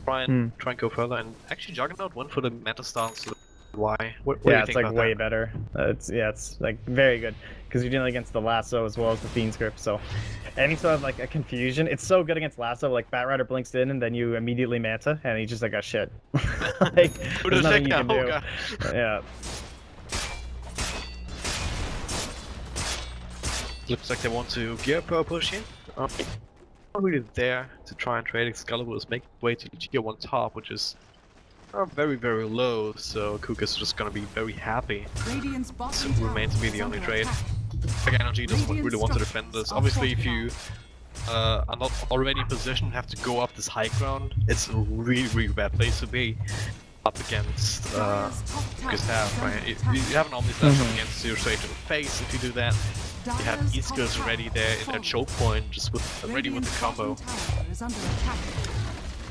Speaker 4: Try and go further, and actually Juggernaut went for the meta stance. So why? What do you think
Speaker 5: it's like
Speaker 4: about
Speaker 5: way
Speaker 4: that?
Speaker 5: better. It's like very good because you're dealing against the lasso as well as the Fiend's Grip. So any sort of like a confusion, it's so good against lasso. Like Batrider blinks in and then you immediately manta, and he's just like, oh shit. Like, there's nothing you can do. Yeah.
Speaker 4: Looks like they want to gear pro push in. Not really there to try and trade. Excalibur is making way to the tier 1 top, which is very, very low, so COOKISS is just gonna be very happy.
Speaker 2: Radiant's
Speaker 4: It
Speaker 2: bottom tower
Speaker 4: remains to be
Speaker 2: is
Speaker 4: the only
Speaker 2: under
Speaker 4: trade.
Speaker 2: attack.
Speaker 4: Like NLG doesn't really want to
Speaker 2: Radiant
Speaker 4: defend this.
Speaker 2: structures are
Speaker 4: Obviously, if
Speaker 2: fortified.
Speaker 4: you are not already in position, have to go up this high ground, it's a really, really bad place to be up against
Speaker 2: Dire's top tower
Speaker 4: COOKISS have,
Speaker 2: is
Speaker 4: right?
Speaker 2: under
Speaker 4: You
Speaker 2: attack.
Speaker 4: have an Omni Slash up against you straight to the face if you do that. You have
Speaker 2: Dire's
Speaker 4: E-skills
Speaker 2: top
Speaker 4: ready
Speaker 2: tower
Speaker 4: there
Speaker 2: is
Speaker 4: in
Speaker 2: falling.
Speaker 4: that choke point, just with ready with the
Speaker 2: Radiant's
Speaker 4: combo.
Speaker 2: bottom tower is under attack.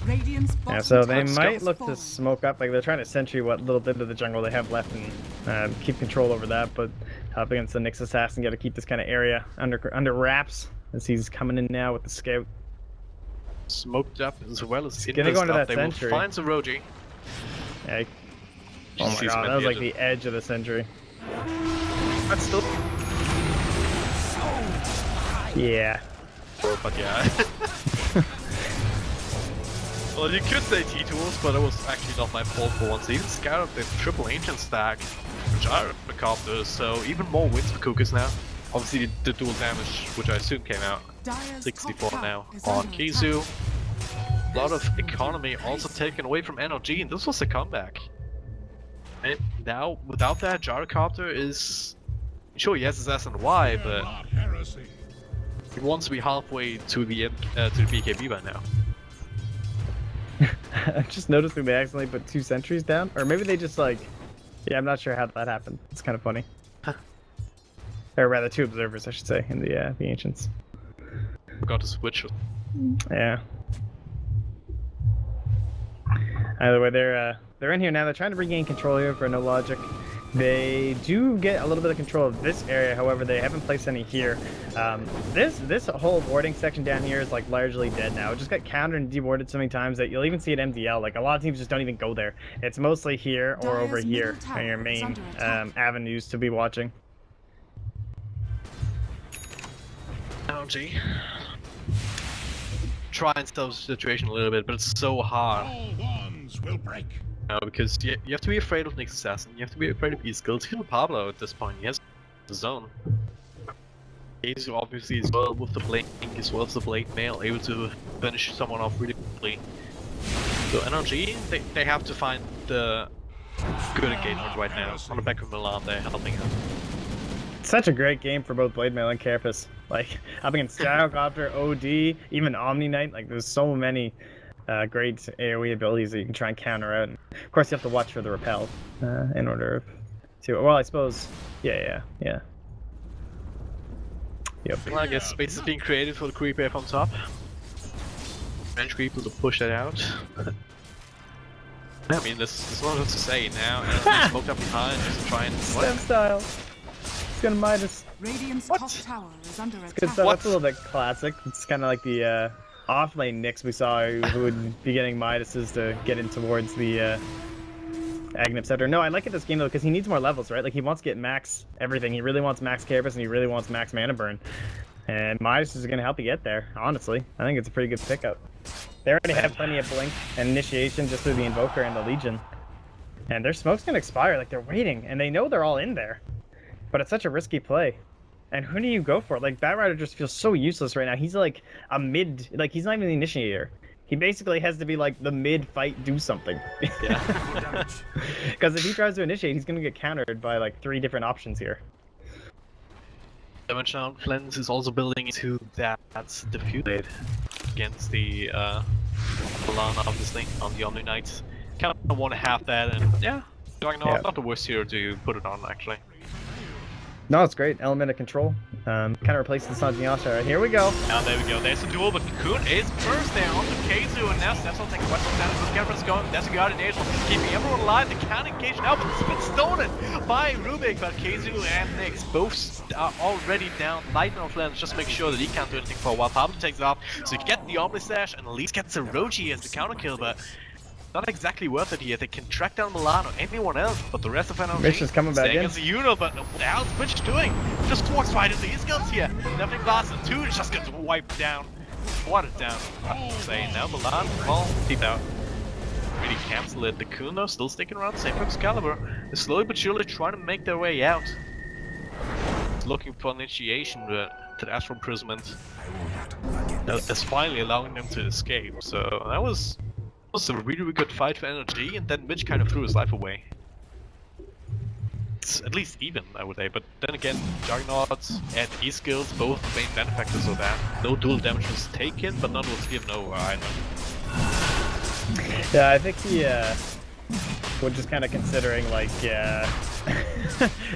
Speaker 2: Radiant's
Speaker 5: Yeah,
Speaker 2: bottom
Speaker 5: so they
Speaker 2: tower
Speaker 5: might
Speaker 2: is
Speaker 5: look to
Speaker 2: falling.
Speaker 5: smoke up, like they're trying to sentry what little bit of the jungle they have left and keep control over that, but up against the Nyx Assassin, got to keep this kind of area under wraps as he's coming in now with the scout.
Speaker 4: Smoked up as well as
Speaker 5: Gonna go into that
Speaker 4: they
Speaker 5: sentry.
Speaker 4: will find Zeroji.
Speaker 5: Yeah, oh my god, that was like the edge of the sentry.
Speaker 4: That's still...
Speaker 5: Yeah.
Speaker 4: But yeah. Well, you could say T-Tools, but it was actually not my fault for once. They even scouted the triple ancient stack, which are gyrocopters, so even more wins for COOKISS now. Obviously the dual damage, which I assume came out.
Speaker 2: Dire's
Speaker 4: 64
Speaker 2: top
Speaker 4: now
Speaker 2: tower is
Speaker 4: on
Speaker 2: under
Speaker 4: Kizu.
Speaker 2: attack.
Speaker 4: A lot of economy also taken away from NLG, and this was a comeback. And now, without that, gyrocopter is... Sure, he has his S and Y, but... He wants to be halfway to the BKB by now.
Speaker 5: I just noticed that they accidentally put 2 sentries down, or maybe they just like, yeah, I'm not sure how that happened. It's kind of funny. Or rather, 2 observers, I should say, in the ancients.
Speaker 4: Forgot to switch.
Speaker 5: Yeah. Either way, they're in here now. They're trying to regain control here for no logic. They do get a little bit of control of this area, however, they haven't placed any here. This whole warding section down here is like largely dead now. It just got countered and dewarded so many times that you'll even see it MDL. Like a lot of teams just don't even go there. It's mostly here or over here are your main avenues to be watching.
Speaker 4: NLG. Try and stop the situation a little bit, but it's so hard.
Speaker 1: All wands will break.
Speaker 4: No, because you have to be afraid of Nick's Assassin, you have to be afraid of his skills. Even Pablo at this point, he has the zone. He's obviously as well with the blink, as well as the blade mail, able to finish someone off really quickly. So NLG, they have to find the good engagement right now. On the back of Milan, they're helping him.
Speaker 5: Such a great game for both Blade Mail and Carapace. Like, up against Gyrocopter, OD, even Omni Knight, like there's so many great AoE abilities that you can try and counter out. And of course, you have to watch for the repel in order to. Well, I suppose. Yeah. Yep.
Speaker 4: Well, I guess space is being created for the creep wave on top. Bench creep to push that out. I mean, there's not much to say now. And smoked up behind just to try and.
Speaker 5: Stem style. It's gonna Midas.
Speaker 2: Radiant's top tower is under
Speaker 5: Good
Speaker 2: attack.
Speaker 5: stuff. That's a little bit classic. It's kind of like the off-lane Nyx we saw who would be getting Midases to get in towards the Aghanim Scepter. No, I like it this game though because he needs more levels, right? Like he wants to get max everything. He really wants max Carapace and he really wants max mana burn. And Midas is going to help you get there, honestly. I think it's a pretty good pickup. They already have plenty of blink and initiation just through the Invoker and the Legion. And their smoke's going to expire, like they're waiting, and they know they're all in there. But it's such a risky play. And who do you go for? Like, Batrider just feels so useless right now. He's like a mid, like he's not even the initiator. He basically has to be like the mid-fight do something.
Speaker 4: Yeah.
Speaker 5: Because if he tries to initiate, he's going to get countered by like 3 different options here.
Speaker 4: Dimensional Cleanse is also building into that's defeated against the Milan, obviously, on the Omni Knights. Kind of want to have that, and yeah, not the worst hero to put it on, actually.
Speaker 5: No, it's great. Element of control. Kind of replaces the Sanji Yasha. Right, here we go.
Speaker 4: Now there we go. There's a duel, but Cocoon is first there on the Keizu, and now Snapshot taking what standard with Cameron's going. There's a guard in Angel, keeping everyone alive. The counter engage now, but it's been stolen by Rubik. But Keizu and Nyx both are already down. Lightning on Flens, just make sure that he can't do anything for a while. Pablo takes it off, so you get the Omni Slash and at least get Zeroji as the counter kill, but not exactly worth it here. They can track down Milan or anyone else, but the rest of NLG
Speaker 5: Mission's coming back in.
Speaker 4: against the Uno, but what the hell's Twitch doing? Just walks right into his guns here. Nothing blasts and 2 just gets wiped down. Watered down. I'm saying now Milan, well, deep out. Really cancel it. The Kuno still sticking around, same for Excalibur. They're slowly but surely trying to make their way out. Looking for initiation to the Astral Imprisonment. That's finally allowing them to escape, so that was a really, really good fight for NLG, and then Mitch kind of threw his life away. It's at least even, I would say, but then again, Juggernaut and E-Skills, both main benefactors of that. No dual damage was taken, but none was given over either.
Speaker 5: Yeah, I think he, we're just kind of considering, like,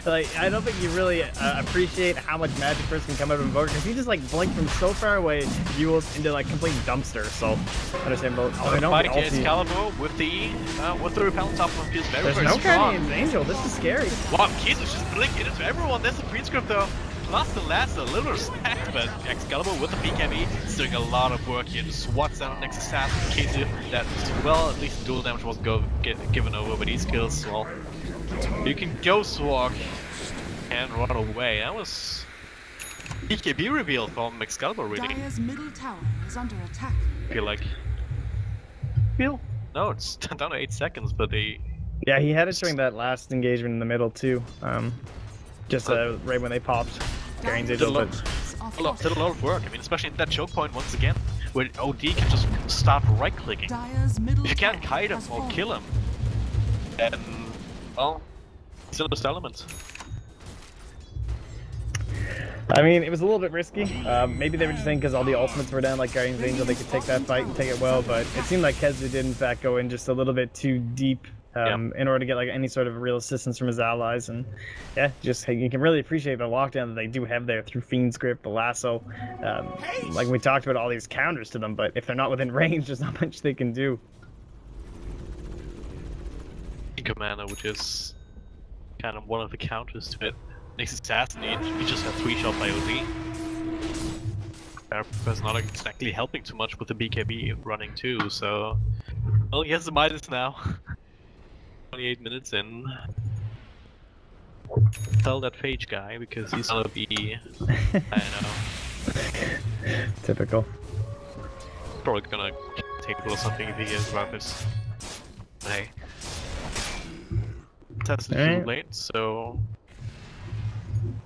Speaker 5: like, I don't think you really appreciate how much magic first can come out of Invoker, because he just, like, blinked from so far away, Yules into, like, complete dumpster, so, understand both. Oh, no,
Speaker 4: fight Excalibur with the repel on top of him feels very,
Speaker 5: There's
Speaker 4: very
Speaker 5: no
Speaker 4: strong.
Speaker 5: Guardian's Angel, this is scary.
Speaker 4: Wow, Kizu's just blinking into everyone, there's a pre-script though. Plus the last a little stacked, but Excalibur with the BKB is doing a lot of work here. Just swats down next assassin, Kizu, that, well, at least the dual damage wasn't given over, but these skills, well, you can Ghost Walk and run away. That was BKB reveal from Excalibur, really.
Speaker 2: Dire's middle tower is under attack.
Speaker 4: I feel like feel? No, it's down to 8 seconds, but they...
Speaker 5: Yeah, he had it during that last engagement in the middle too. Just right when they popped. Guardian's
Speaker 4: Did a
Speaker 5: Angel,
Speaker 4: lot,
Speaker 5: but
Speaker 4: did a lot of work. I mean, especially in that choke point once again, where OD can just start right-clicking.
Speaker 2: Dyer's middle
Speaker 4: If you can't
Speaker 2: tower
Speaker 4: kite him
Speaker 2: has
Speaker 4: or
Speaker 2: fallen.
Speaker 4: kill him, then, well, it's in this element.
Speaker 5: I mean, it was a little bit risky. Maybe they were just saying because all the ultimates were down, like Guardian's Angel, they could take that fight and take it well. But it seemed like Kesler did in fact go in just a little bit too deep in order to get like any sort of real assistance from his allies. And yeah, just you can really appreciate the lockdown that they do have there through Fiend's Grip, the lasso. Like we talked about all these counters to them, but if they're not within range, there's not much they can do.
Speaker 4: Commander, which is kind of one of the counters to it. Next assassinate, we just have 3-shot by OD. That's not exactly helping too much with the BKB running too, so... Well, he has the Midas now. 28 minutes in. Tell that Phage guy, because he's gonna be... I don't know.
Speaker 5: Typical.
Speaker 4: Probably gonna take or something if he hears about this. But hey. Tested too late, so...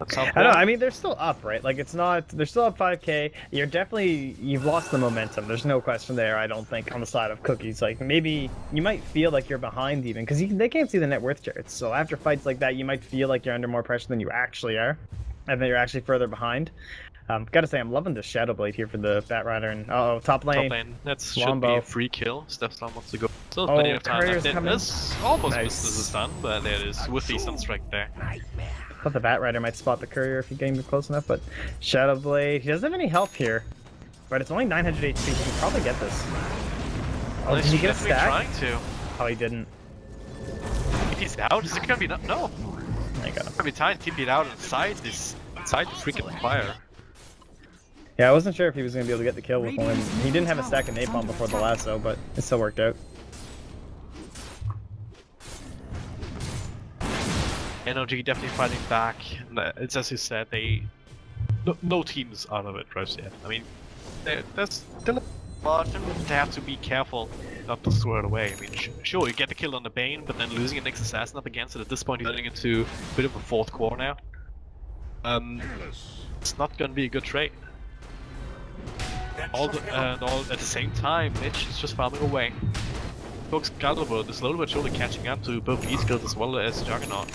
Speaker 5: I don't know, I mean, they're still up, right? Like, it's not, they're still up 5k. You've lost the momentum. There's no question there, I don't think, on the side of Cookies. Like, maybe you might feel like you're behind even, because they can't see the net worth charts. So after fights like that, you might feel like you're under more pressure than you actually are, and then you're actually further behind. Gotta say, I'm loving the Shadow Blade here for the Batrider, and top lane.
Speaker 4: Top lane, that should be a free kill. Stepstone wants to go. Still plenty of time left. This almost misses the stun, but there it is, with the Sunstrike there.
Speaker 5: I thought the Batrider might spot the courier if he came close enough, but Shadow Blade, he doesn't have any health here, but it's only 900 HP, he can probably get this. Oh, did he get a stack?
Speaker 4: Trying to.
Speaker 5: Oh, he didn't.
Speaker 4: If he's out, is it gonna be no?
Speaker 5: There you go.
Speaker 4: It's gonna be time to keep it out inside the freaking fire.
Speaker 5: Yeah, I wasn't sure if he was gonna be able to get the kill with one. He didn't have a stack of napalm before the lasso, but it still worked out.
Speaker 4: NLG definitely fighting back. It's as you said, no team's out of it just yet. I mean, there's still a margin. They have to be careful not to throw it away. I mean, sure, you get the kill on the Bane, but then losing an next assassin up against it at this point, you're getting into a bit of a fourth core now. It's not gonna be a good trade. All at the same time, Mitch is just farming away. Folks, Excalibur is slowly but surely catching up to both E-skills as well as Juggernaut.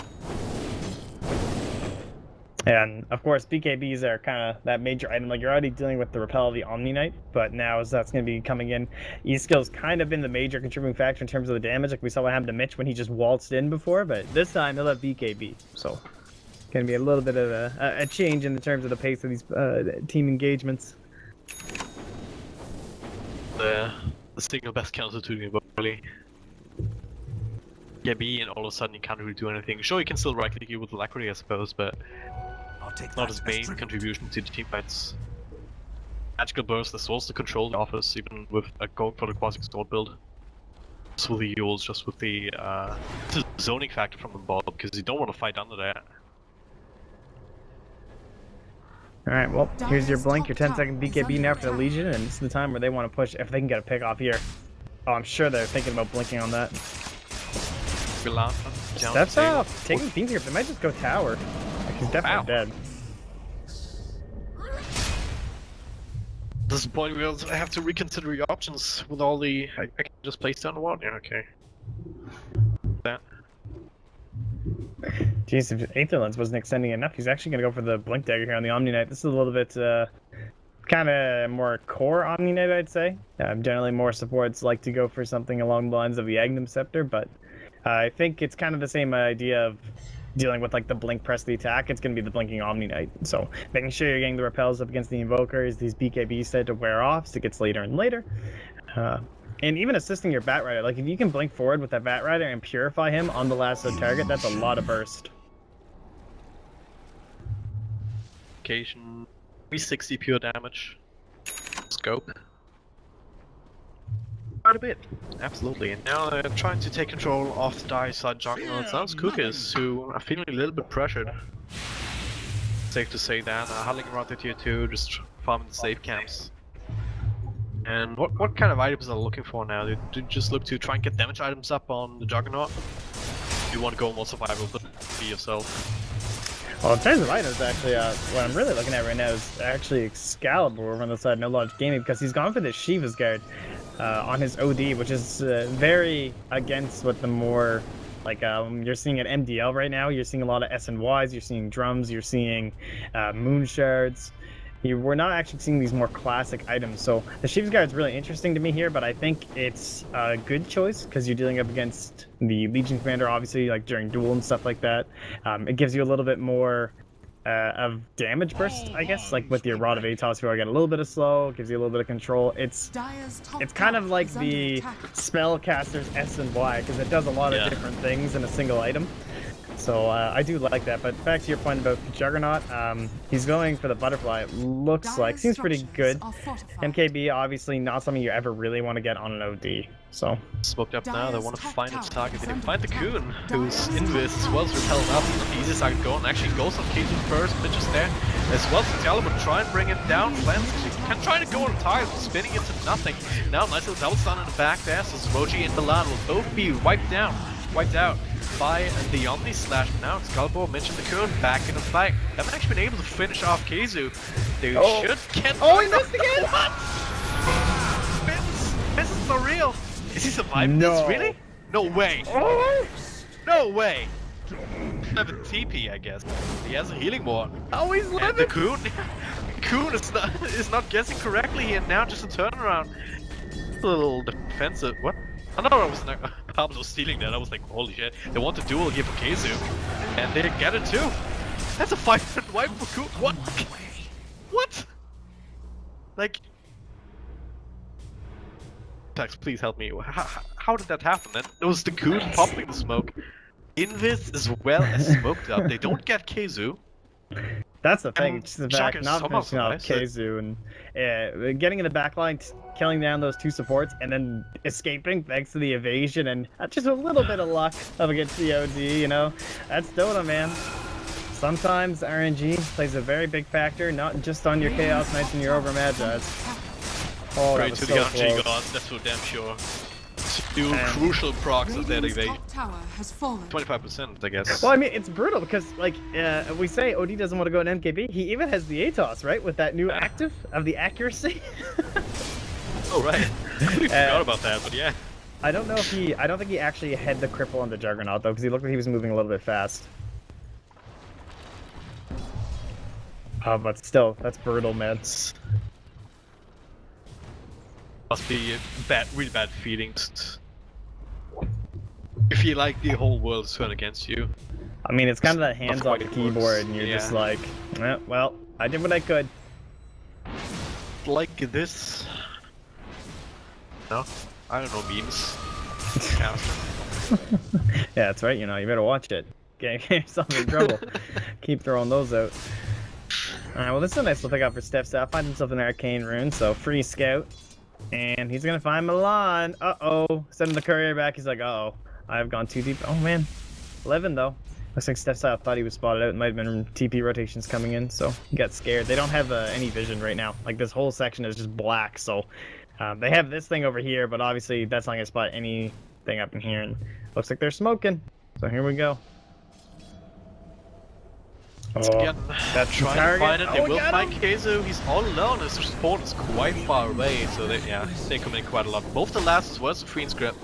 Speaker 5: And of course, BKBs are kind of that major item. Like, you're already dealing with the repel of the Omni Knight, but now as that's going to be coming in, E-skill's kind of been the major contributing factor in terms of the damage. Like we saw what happened to Mitch when he just waltzed in before, but this time he'll have BKB. So, going to be a little bit of a change in the terms of the pace of these team engagements.
Speaker 4: The single best counter to the really. BKB, and all of a sudden you can't really do anything. Sure, you can still right click you with Alacrity, I suppose, but not his main contribution to the team fights. Magical Burst is also the control the offers, even with going for the Quasi Sword build. Just with the Yules, just with the zoning factor from the ball, because you don't want to fight under that.
Speaker 5: Alright, well, here's your blink, your 10-second BKB now for the Legion, and this is the time where they want to push if they can get a pick off here. Oh, I'm sure they're thinking about blinking on that. Steps off! Taking Fiend's Grip, they might just go tower. Like, he's definitely dead.
Speaker 4: This is the point where I have to reconsider your options with all the... I can just place down the wall? Yeah, okay. That.
Speaker 5: Jeez, if Aether Lens wasn't extending enough, he's actually going to go for the Blink Dagger here on the Omni Knight. This is a little bit, kind of more core Omni Knight, I'd say. Generally, more supports like to go for something along the lines of the Agnum Scepter, but I think it's kind of the same idea of dealing with like the blink press the attack. It's going to be the blinking Omni Knight. So making sure you're getting the repels up against the Invokers, these BKBs start to wear off as it gets later and later. And even assisting your Batrider, like if you can blink forward with that Batrider and purify him on the lasso target, that's a lot of burst.
Speaker 4: Occasion 360 pure damage. Scope. Quite a bit, absolutely. And now they're trying to take control of the Dire side Juggernauts. That's COOKISS, who are feeling a little bit pressured. Safe to say that. Huddling around the tier 2, just farming the safe camps. And what kind of items are you looking for now? Do you just look to try and get damage items up on the Juggernaut? Do you want to go more survival, but be yourself?
Speaker 5: Well, in terms of items, actually, what I'm really looking at right now is actually Excalibur over on the side of No Logic Gaming, because he's gone for the Shiva's Guard on his OD, which is very against what the more, like, you're seeing at MDL right now. You're seeing a lot of SNYs, you're seeing drums, you're seeing moon shards. We're not actually seeing these more classic items, so the Shiva's Guard is really interesting to me here, but I think it's a good choice because you're dealing up against the Legion Commander, obviously, like during duel and stuff like that. It gives you a little bit more of damage burst, I guess, like with your Rod of Atos, where I get a little bit of slow, gives you a little bit of control. It's kind of like the Spellcaster's S and Y, because it does a lot of different things in a single item. So I do like that, but back to your point about Juggernaut, he's going for the butterfly, it looks like. Seems pretty good. MKB, obviously not something you ever really want to get on an OD, so.
Speaker 4: Smoked up now, they want to find its target. They can find the Coon, who's in this, as well as repelled up. The easiest target going, actually goes on K2 first, pitches there. As well as Excalibur try and bring it down, Flans can try to go on target, spinning into nothing. Now nice little double stun in the back there, so Zroji and Milan will both be wiped out by the Omni Slash. Now Excalibur mentioned the Coon back in the fight. Haven't actually been able to finish off Keizu. They should get.
Speaker 5: Oh, he missed again!
Speaker 4: What? This is so real. Is he surviving this? Really? No way.
Speaker 5: Oh.
Speaker 4: No way. Have a TP, I guess. He has a healing ward.
Speaker 5: Oh, he's living.
Speaker 4: And the Coon is not guessing correctly here. Now just a turnaround. A little defensive. What? I know I was stealing that. I was like, holy shit. They want to duel here for Keizu. And they get it too. That's a 5-minute wipe for Coon. What? What? Like... Tax, please help me. How did that happen then? It was the Coon popping the smoke. Invis as well as smoked up. They don't get Keizu.
Speaker 5: That's the thing, it's just the fact not finishing off Keizu and getting in the backline, killing down those two supports, and then escaping thanks to the evasion and just a little bit of luck up against the OD, you know? That's Dota, man. Sometimes RNG plays a very big factor, not just on your Chaos Knights and your Ogre Magi's. Oh, that was so close.
Speaker 4: Gods, that's for damn sure. Two crucial procs of that evade. 25%, I guess.
Speaker 5: Well, I mean, it's brutal because, like, we say OD doesn't want to go in MKB. He even has the Atos, right? With that new active of the accuracy.
Speaker 4: Oh, right. I forgot about that, but yeah.
Speaker 5: I don't know if I don't think he actually had the cripple on the Juggernaut, though, because he looked like he was moving a little bit fast. But still, that's brutal, man.
Speaker 4: Must be really bad feelings. You feel like the whole world's turned against you.
Speaker 5: I mean, it's kind of that hands on the keyboard, and you're just like, well, I did what I could.
Speaker 4: Like this. No, I don't know memes.
Speaker 5: Yeah, that's right. You know, you better watch it. Get yourself in trouble. Keep throwing those out. Alright, well, this is a nice little pickup for Steph. Find himself an arcane rune, so free scout. And he's gonna find Milan. Uh-oh. Sending the courier back. He's like, uh-oh. I've gone too deep. Oh, man. 11, though. Looks like Steph thought he was spotted out. It might have been TP rotations coming in, so he got scared. They don't have any vision right now. Like, this whole section is just black, so... they have this thing over here, but obviously that's not gonna spot anything up in here. And looks like they're smoking. So here we go.
Speaker 4: Oh, that's trying to find it. They will find Keizu. He's all alone. His support is quite far away, so they come in quite a lot. Both the last as well as the free script.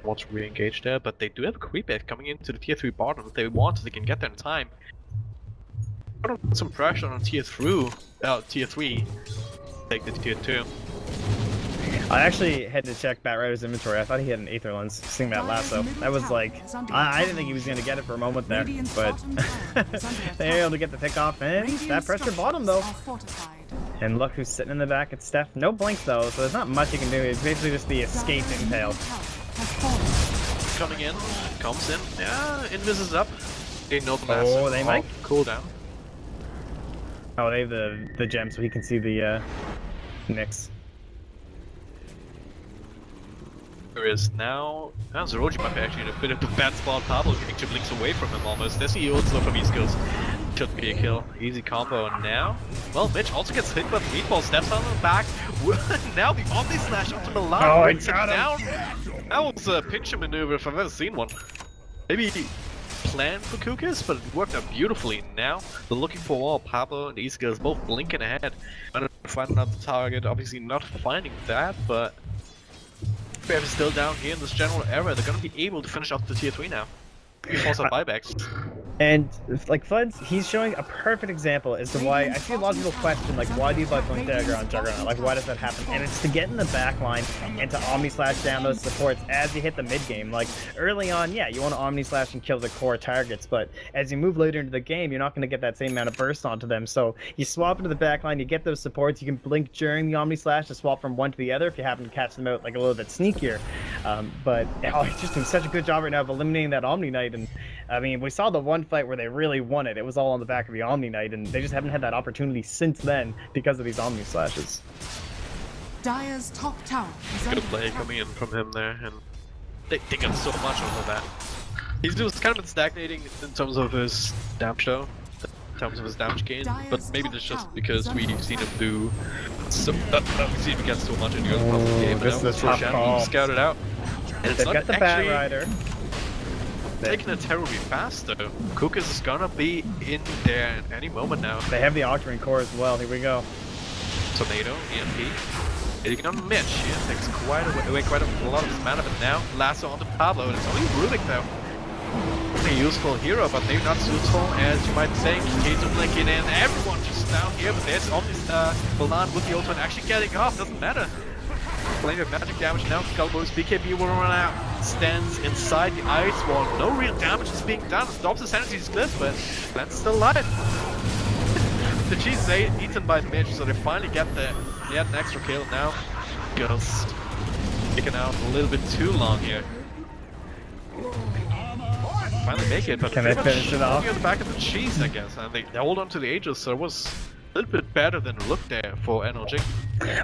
Speaker 4: Want to re-engage there, but they do have a creep back coming into the tier 3 bottom. If they want, they can get there in time. Put some pressure on tier 3. Take the tier 2.
Speaker 5: I actually had to check Batrider's inventory. I thought he had an Aether Lens, seeing that lasso. That was like, I didn't think he was going to get it for a moment there, but they were able to get the pick off, and that pressure bottom though. And look who's sitting in the back, it's Steph. No blink though, so there's not much you can do. It's basically just the escaping tail.
Speaker 4: Coming in, comes in, yeah, Invis is up. They know the last.
Speaker 5: Oh, they might
Speaker 4: cool down.
Speaker 5: Oh, they have the gem, so he can see the Nyx.
Speaker 4: There is now Zroji might be actually in a bit of a bad spot. Pablo actually blinks away from him almost. There's the also from East Coast. Should be a kill. Easy combo. And now, well, Mitch also gets hit by the meatball, steps on the back. Now the Omni Slash onto Milan.
Speaker 5: Oh, I
Speaker 4: brings him
Speaker 5: got
Speaker 4: down.
Speaker 5: him.
Speaker 4: That was a picture maneuver if I've ever seen one. Maybe planned for COOKISS, but it worked out beautifully. Now they're looking for a wall. Pablo and these guys both blinking ahead. Trying to find another target. Obviously not finding that, but Bev is still down here in this general area. They're gonna be able to finish off the tier 3 now. Before some buybacks.
Speaker 5: And like Fuds, he's showing a perfect example as to why I see a lot of people question, like, why do you buy Blink Dagger on Juggernaut? Like, why does that happen? And it's to get in the back line and to Omni Slash down those supports as you hit the mid game. Like early on, yeah, you want to Omni Slash and kill the core targets, but as you move later into the game, you're not going to get that same amount of burst onto them. So you swap into the back line, you get those supports, you can blink during the Omni Slash to swap from one to the other if you happen to catch them out like a little bit sneakier. But he's just doing such a good job right now of eliminating that Omni Knight. And I mean, we saw the one fight where they really won it. It was all on the back of the Omni Knight, and they just haven't had that opportunity since then because of these Omni Slashes.
Speaker 2: Dire's top tower is
Speaker 4: Good
Speaker 2: under
Speaker 4: play
Speaker 2: attack.
Speaker 4: coming in from him there, and they got so much out of that. He's just kind of been stagnating in terms of his damage though, in terms of his damage gain, but maybe that's just because we've seen him do so, we've seen him get so much in the early part of the game,
Speaker 5: this
Speaker 4: but
Speaker 5: is a
Speaker 4: now
Speaker 5: tough call.
Speaker 4: he scouted out. And it's
Speaker 5: They've
Speaker 4: not
Speaker 5: got the
Speaker 4: actually
Speaker 5: Bat Rider.
Speaker 4: taking it terribly fast though. COOKISS is gonna be in there at any moment now.
Speaker 5: They have the Octarine core as well. Here we go.
Speaker 4: Tornado, EMP. Hitting on Mitch. He takes quite a lot of his mana, but now lasso onto Pablo, and it's only Rubik though. A useful hero, but maybe not so useful as you might think. Kato blinking in, everyone just down here, but there's only Milan with the ult and actually getting off, doesn't matter. Plenty of magic damage now. Skullbones, BKB will run out. Stands inside the ice wall. No real damage is being done. Stops the sanity's glyph, but Glenn's still alive. The cheese is eaten by Mitch, so they finally get an extra kill now. Ghost kicking out a little bit too long here. Finally make it, but
Speaker 5: Can they
Speaker 4: pretty much
Speaker 5: finish it off?
Speaker 4: on the back of the cheese, I guess. And they hold on to the Aegis, so it was a little bit better than it looked there for NLG.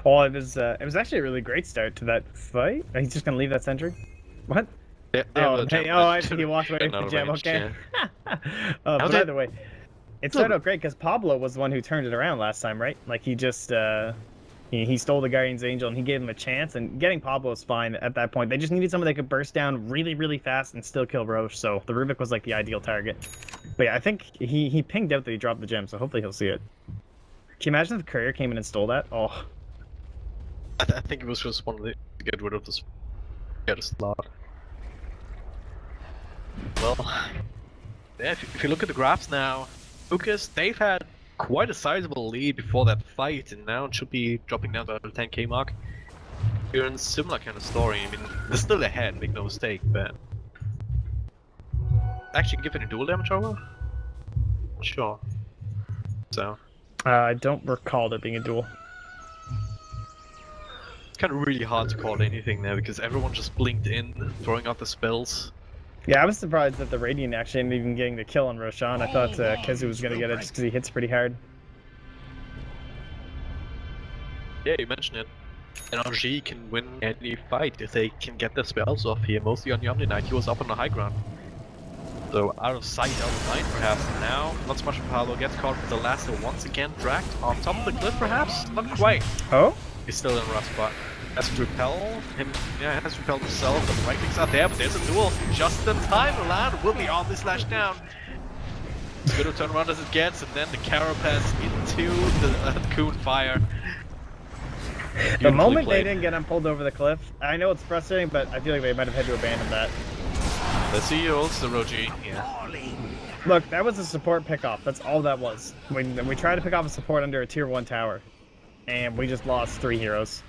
Speaker 5: Oh, it was actually a really great start to that fight. He's just gonna leave that sentry. What?
Speaker 4: They
Speaker 5: Oh, hey, I think he walked away from
Speaker 4: Another
Speaker 5: the gem.
Speaker 4: range,
Speaker 5: Okay.
Speaker 4: yeah.
Speaker 5: But
Speaker 4: did-
Speaker 5: either way, it started out great because Pablo was the one who turned it around last time, right? Like he just he stole the Guardian's Angel and he gave him a chance. And getting Pablo was fine at that point. They just needed someone that could burst down really, really fast and still kill Roche. So the Rubik was like the ideal target. But yeah, I think he pinged out that he dropped the gem, so hopefully he'll see it. Can you imagine if the courier came in and stole that? Oh.
Speaker 4: I think it was just one to get rid of this. Get a slot. Well, yeah, if you look at the graphs now, COOKISS, they've had quite a sizable lead before that fight, and now it should be dropping down to the 10k mark. You're in a similar kind of story. I mean, they're still ahead, make no mistake, but actually giving a dual damage over? Sure. So
Speaker 5: I don't recall there being a duel.
Speaker 4: it's kind of really hard to call anything there because everyone just blinked in, throwing out the spells.
Speaker 5: Yeah, I was surprised that the Radiant actually ended up even getting the kill on Roshan. I thought Kezu was going to get it just because he hits pretty hard.
Speaker 4: Yeah, you mentioned it. NLG can win any fight if they can get their spells off here, mostly on the Omni Knight. He was up on the high ground. So out of sight, out of mind perhaps. Now, not so much of Pablo gets caught with the lasso once again, dragged on top of the cliff perhaps? Not quite.
Speaker 5: Oh?
Speaker 4: He's still in a rough spot. Has to repel him, yeah, has to repel himself, but the right clicks out there, but there's a duel. Just in time, Milan will be on this slash down. As good a turnaround as it gets, and then the Carapace into the Coon fire.
Speaker 5: The moment
Speaker 4: played.
Speaker 5: they didn't get him pulled over the cliff, I know it's frustrating, but I feel like they might have had to abandon that.
Speaker 4: Let's see your ults, the Roji. Yeah.
Speaker 5: Look, that was a support pickoff. That's all that was. We tried to pick off a support under a tier 1 tower, and we just lost 3 heroes.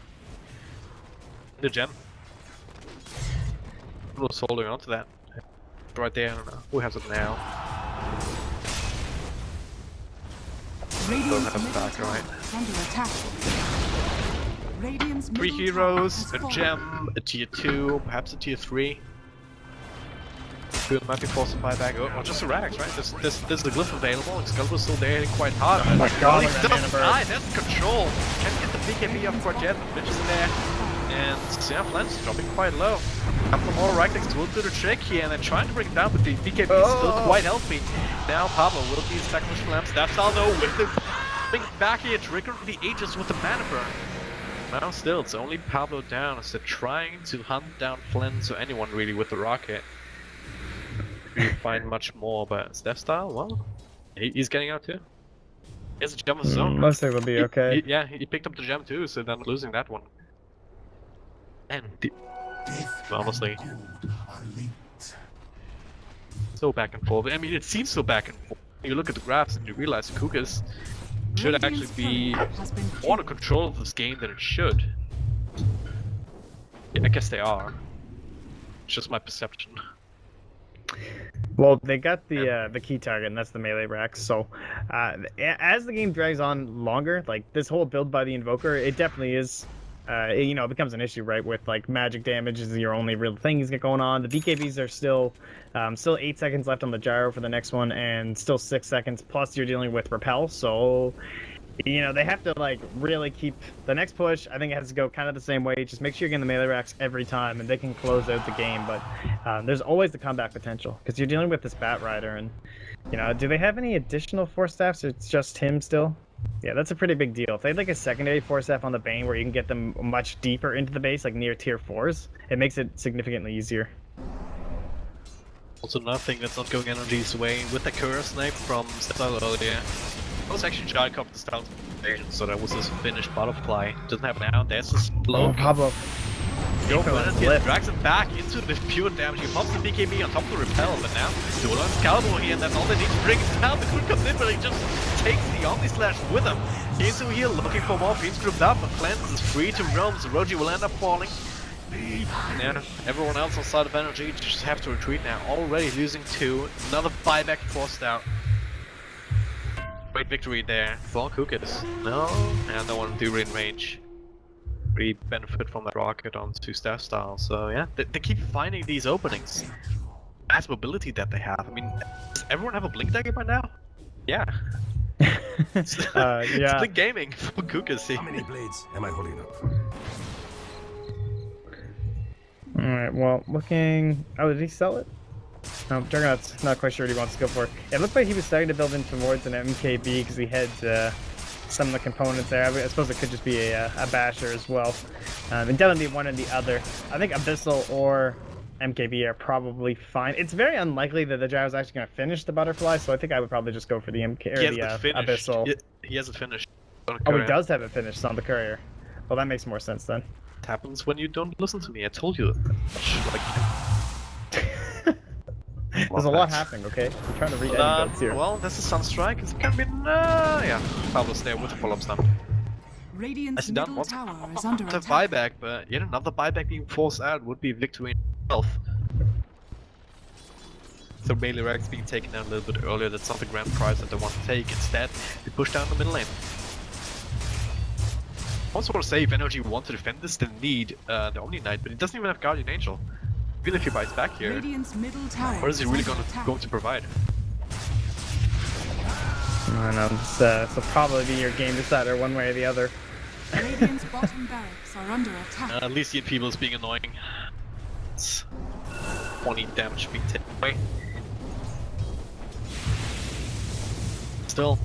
Speaker 4: The gem. Who's holding on to that? Right there, I don't know. Who has it now?
Speaker 2: Radiant's
Speaker 4: Don't have it back,
Speaker 2: middle
Speaker 4: right.
Speaker 2: tower is under attack. Radiant's
Speaker 4: 3
Speaker 2: middle tower
Speaker 4: heroes,
Speaker 2: has
Speaker 4: a
Speaker 2: fallen.
Speaker 4: gem, a tier 2, perhaps a tier 3. Who might be forced to buy back, or just a Rags, right? There's the glyph available, Excalibur's still there, hitting quite hard.
Speaker 5: Oh my god,
Speaker 4: he
Speaker 5: look at that
Speaker 4: doesn't
Speaker 5: mana burst.
Speaker 4: die, that's control! Can't get the BKB up quite yet, but Mitch is there. And yeah, Flens dropping quite low. A couple more right clicks will do the trick here, and they're trying to bring it down, but the BKB is still quite healthy. Now Pablo will be second with Flens. That's all though with the big back here, triggering the Aegis with the mana burn. Now still, it's only Pablo down as they're trying to hunt down Flens or anyone really with the rocket. We find much more, but Steph style, well, he's getting out too. He has a gem of his own.
Speaker 5: Most of it will be okay.
Speaker 4: Yeah, he picked up the gem too, so then losing that one. And honestly, so back and forth. I mean, it seems so back and forth. You look at the graphs and you realize COOKISS should actually be more in control of this game than it should. Yeah, I guess they are. It's just my perception.
Speaker 5: Well, they got the key target, and that's the melee racks. So, as the game drags on longer, like this whole build by the Invoker, it definitely is. You know, it becomes an issue, right? With like magic damage is your only real thing you get going on. The BKBs are still 8 seconds left on the gyro for the next one, and still 6 seconds. Plus, you're dealing with repel, so you know they have to like really keep the next push. I think it has to go kind of the same way. Just make sure you're getting the melee racks every time, and they can close out the game. But there's always the comeback potential because you're dealing with this Bat Rider, and you know, do they have any additional force staffs? Or it's just him still. Yeah, that's a pretty big deal. If they had like a secondary force staff on the Bane where you can get them much deeper into the base, like near tier 4s, it makes it significantly easier.
Speaker 4: Also another thing that's not going NLG's way with the Curse snipe from Style earlier. That was actually Jacob the Stealth invasion, so that was his finished butterfly. Doesn't have now, there's a slow.
Speaker 5: Oh, Pablo.
Speaker 4: Yo, drags it back into the pure damage. He pops the BKB on top of the repel, but now Duel on Excalibur here, and that's all they need to bring it down. The Queen comes in, but he just takes the Omni Slash with him. He's over here looking for more Fiends grouped up, but Cleanse is free to roam, so Roji will end up falling. Yeah, everyone else outside of NLG just have to retreat now. Already losing 2, another buyback forced out. Great victory there for COOKISS. No, and no one do in range. Really benefit from that rocket onto Staff Style, so yeah, they keep finding these openings. Nice mobility that they have. I mean, does everyone have a Blink Dagger by now? Yeah. It's Blink Gaming for COOKISS here.
Speaker 1: How many blades am I holding up?
Speaker 5: Alright, well, looking... Oh, did he sell it? No, Juggernaut's not quite sure what he wants to go for. It looked like he was starting to build in towards an MKB because he had some of the components there. I suppose it could just be a basher as well. And definitely one or the other. I think Abyssal or MKB are probably fine. It's very unlikely that the Gyro's actually going to finish the butterfly, so I think I would probably just go for the MK or the Abyssal.
Speaker 4: He has it finished.
Speaker 5: Oh, he does have it finished on the courier. Well, that makes more sense then.
Speaker 4: It happens when you don't listen to me. I told you. Like,
Speaker 5: there's a lot happening, okay? I'm trying to read any builds here.
Speaker 4: Well, this is Sunstrike. It's gonna be yeah. Pablo's there with a follow-up stun.
Speaker 2: Radiant's middle tower is under
Speaker 4: the
Speaker 2: attack.
Speaker 4: buyback, but yet another buyback being forced out would be victory in itself. So melee racks being taken down a little bit earlier. That's not the grand prize that they want to take. Instead, they push down the middle lane. I also want to say, if NLG want to defend this, they need the Omni Knight, but he doesn't even have Guardian Angel. Even if he buys back here, what is he really going to provide?
Speaker 5: I don't know, this will probably be your game decider one way or the other.
Speaker 2: Radiant's bottom barracks are under attack.
Speaker 4: At least the people is being annoying. It's 20 damage being taken away. Still,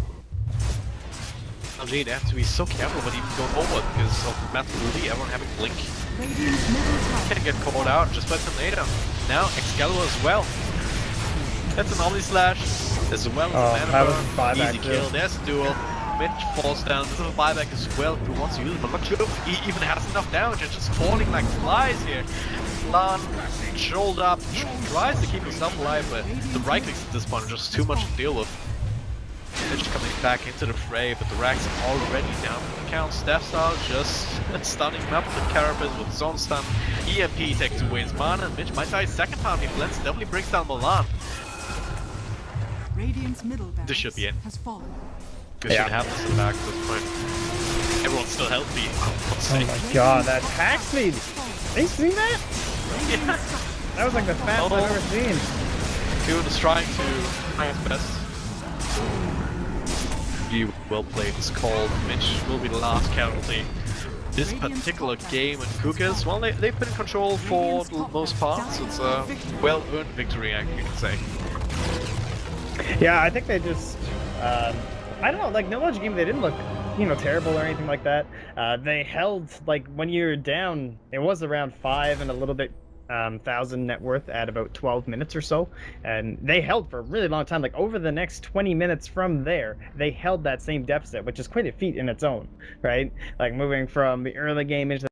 Speaker 4: NLG, they have to be so careful about even going over because of Matt Rudy, everyone having Blink.
Speaker 2: Radiant's middle tower.
Speaker 4: Can get caught out just by tornado. Now Excalibur as well. That's an Omni Slash as well as a mana burn. Easy kill. There's a duel. Mitch falls down. This is a buyback as well. Who wants to use it? But not sure if he even has enough damage. It's just falling like flies here. Lan, shoulder up, tries to keep himself alive, but the right clicks at this point are just too much to deal with. Mitch coming back into the fray, but the racks are already down for the count. Staff Style just stunning him up with Carapace with Zone Stun. EMP takes away his mana, and Mitch might die second time. He blends, definitely brings down Milan.
Speaker 2: Radiant's middle barracks
Speaker 4: This should be it.
Speaker 2: has fallen.
Speaker 4: We should have this in the back at this point. Everyone's still healthy.
Speaker 5: Oh my god, that attack speed! Have you seen that?
Speaker 4: Yeah.
Speaker 5: That was like the fastest I've ever seen.
Speaker 4: Kuhn is trying to try his best. Well played, it's called. Mitch will be the last casualty. this particular game in COOKISS, well, they've been in control for the most part, so it's a well-earned victory, I can say.
Speaker 5: Yeah, I think they just, I don't know, like, NLG game, they didn't look, terrible or anything like that. They held, like, when you're down, it was around 5 and a little bit, 1,000 net worth at about 12 minutes or so, and they held for a really long time. Like, over the next 20 minutes from there, they held that same deficit, which is quite a feat in its own, right? Like, moving from the early game into